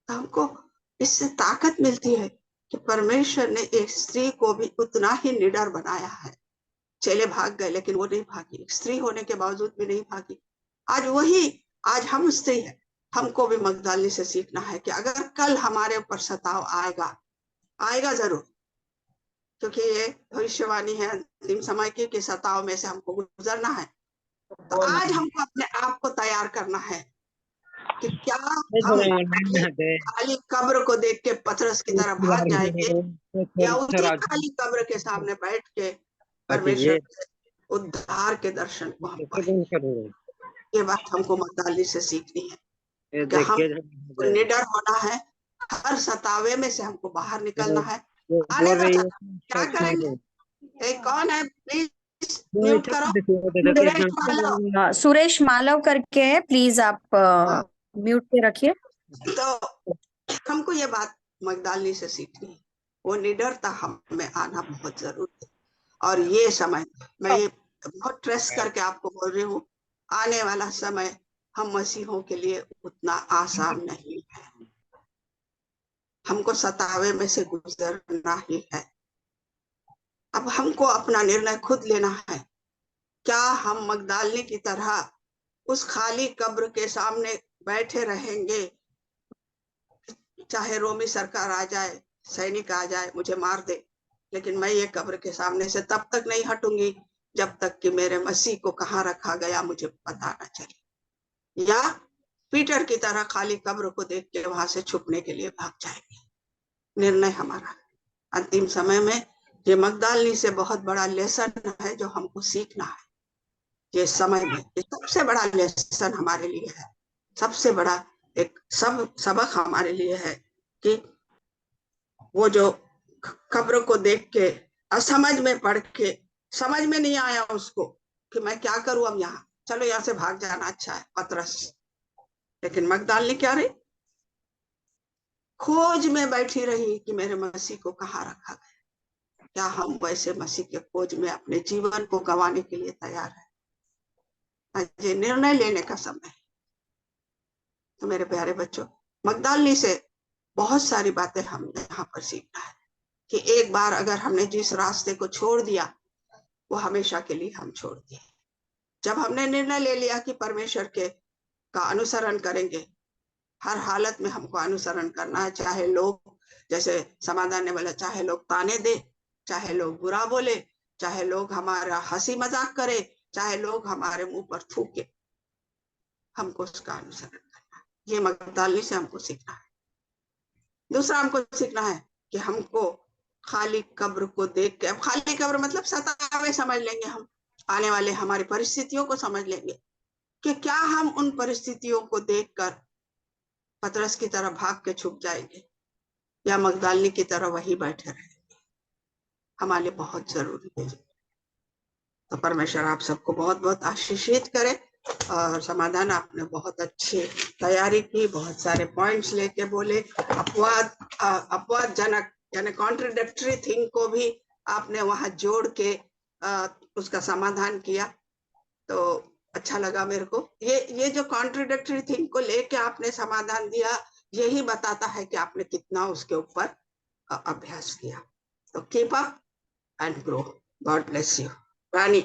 तो हमको इससे ताकत मिलती है कि परमेश्वर ने एक स्त्री को भी उतना ही निडर बनाया है। चेले भाग गए लेकिन वो नहीं भागी, स्त्री होने के बावजूद भी नहीं भागी। आज हम स्त्री है, हमको भी मगदलीनी से सीखना है कि अगर कल हमारे ऊपर सताव आएगा, आएगा जरूर, क्योंकि ये भविष्यवाणी है अंतिम समय की कि सताव में से हमको गुजरना है। तो आज हमको अपने आप को तैयार करना है कि क्या हम खाली कब्र को देख के पतरस की तरह भाग जाएंगे, या उसी खाली कब्र के सामने बैठ के परमेश्वर उद्धार के दर्शन को हम पाएंगे। ये बात हमको मगदलीनी से सीखनी है कि हम निडर होना है, हर सतावे में से हमको बाहर निकलना है। आने का क्या करेंगे, एक कौन है, प्लीज म्यूट करो। सुरेश मालव करके है, प्लीज आप म्यूट पे रखिए। तो हमको ये बात मगदलीनी से सीखनी है, वो निडरता हम में आना बहुत जरूरी है। और ये समय, मैं ये बहुत ट्रेस करके आपको बोल रही हूँ, आने वाला समय हम मसीहों के लिए उतना आसान नहीं है। हमको सतावे में से गुजरना ही है। अब हमको अपना निर्णय खुद लेना है। क्या हम मगदलीनी की तरह उस खाली कब्र के सामने बैठे रहेंगे, चाहे रोमी सरकार आ जाए, सैनिक आ जाए, मुझे मार दे, लेकिन मैं ये कब्र के सामने से तब तक नहीं हटूंगी जब तक कि मेरे मसीह को कहाँ रखा गया मुझे पता ना चले। या पीटर की तरह खाली कब्र को देख के वहां से छुपने के लिए भाग जाएंगे। निर्णय हमारा। अंतिम समय में ये मगदलीनी से बहुत बड़ा लेसन है जो हमको सीखना है। ये समय में ये सबसे बड़ा लेसन हमारे लिए है, सबसे बड़ा एक सबक हमारे लिए है कि वो जो खबरों को देख के असमझ में पढ़ के समझ में नहीं आया उसको कि मैं क्या करूं अब यहाँ, चलो यहाँ से भाग जाना अच्छा है, पतरस। लेकिन मगदल ने क्या रही, खोज में बैठी रही कि मेरे मसीह को कहाँ रखा गया। क्या हम वैसे मसीह के खोज में अपने जीवन को गंवाने के लिए तैयार है? ये निर्णय लेने का समय है। तो मेरे प्यारे बच्चों, मगदलिनी से बहुत सारी बातें हम यहाँ पर सीखना है कि एक बार अगर हमने जिस रास्ते को छोड़ दिया वो हमेशा के लिए हम छोड़ दिए। जब हमने निर्णय ले लिया कि परमेश्वर के का अनुसरण करेंगे, हर हालत में हमको अनुसरण करना है, चाहे लोग, जैसे समाधान ने बोला, चाहे लोग ताने दे, चाहे लोग बुरा बोले, चाहे लोग हमारा हंसी मजाक करे, चाहे लोग हमारे मुंह पर थूके, हमको उसका अनुसरण करना है। ये मगदलिनी से हमको सीखना है। दूसरा हमको सीखना है कि हमको खाली कब्र को देख के, अब खाली कब्र मतलब सतावे समझ लेंगे, हम आने वाले हमारी परिस्थितियों को समझ लेंगे कि क्या हम उन परिस्थितियों को देखकर पतरस की तरह भाग के छुप जाएंगे या मगदलिनी की तरह वही बैठे रहेंगे। हमारे लिए बहुत जरूरी है। तो परमेश्वर आप सबको बहुत बहुत आशीषित करे। और समाधान, आपने बहुत अच्छी तैयारी की, बहुत सारे पॉइंट्स लेके बोले, अपवादजनक यानी कॉन्ट्रडिक्टरी थिंग को भी आपने वहां जोड़ के उसका समाधान किया। तो अच्छा लगा मेरे को। ये जो कॉन्ट्रडिक्टरी थिंग को लेके आपने समाधान दिया, यही बताता है कि आपने कितना उसके ऊपर अभ्यास किया। तो keep up and grow. God bless you. Rani.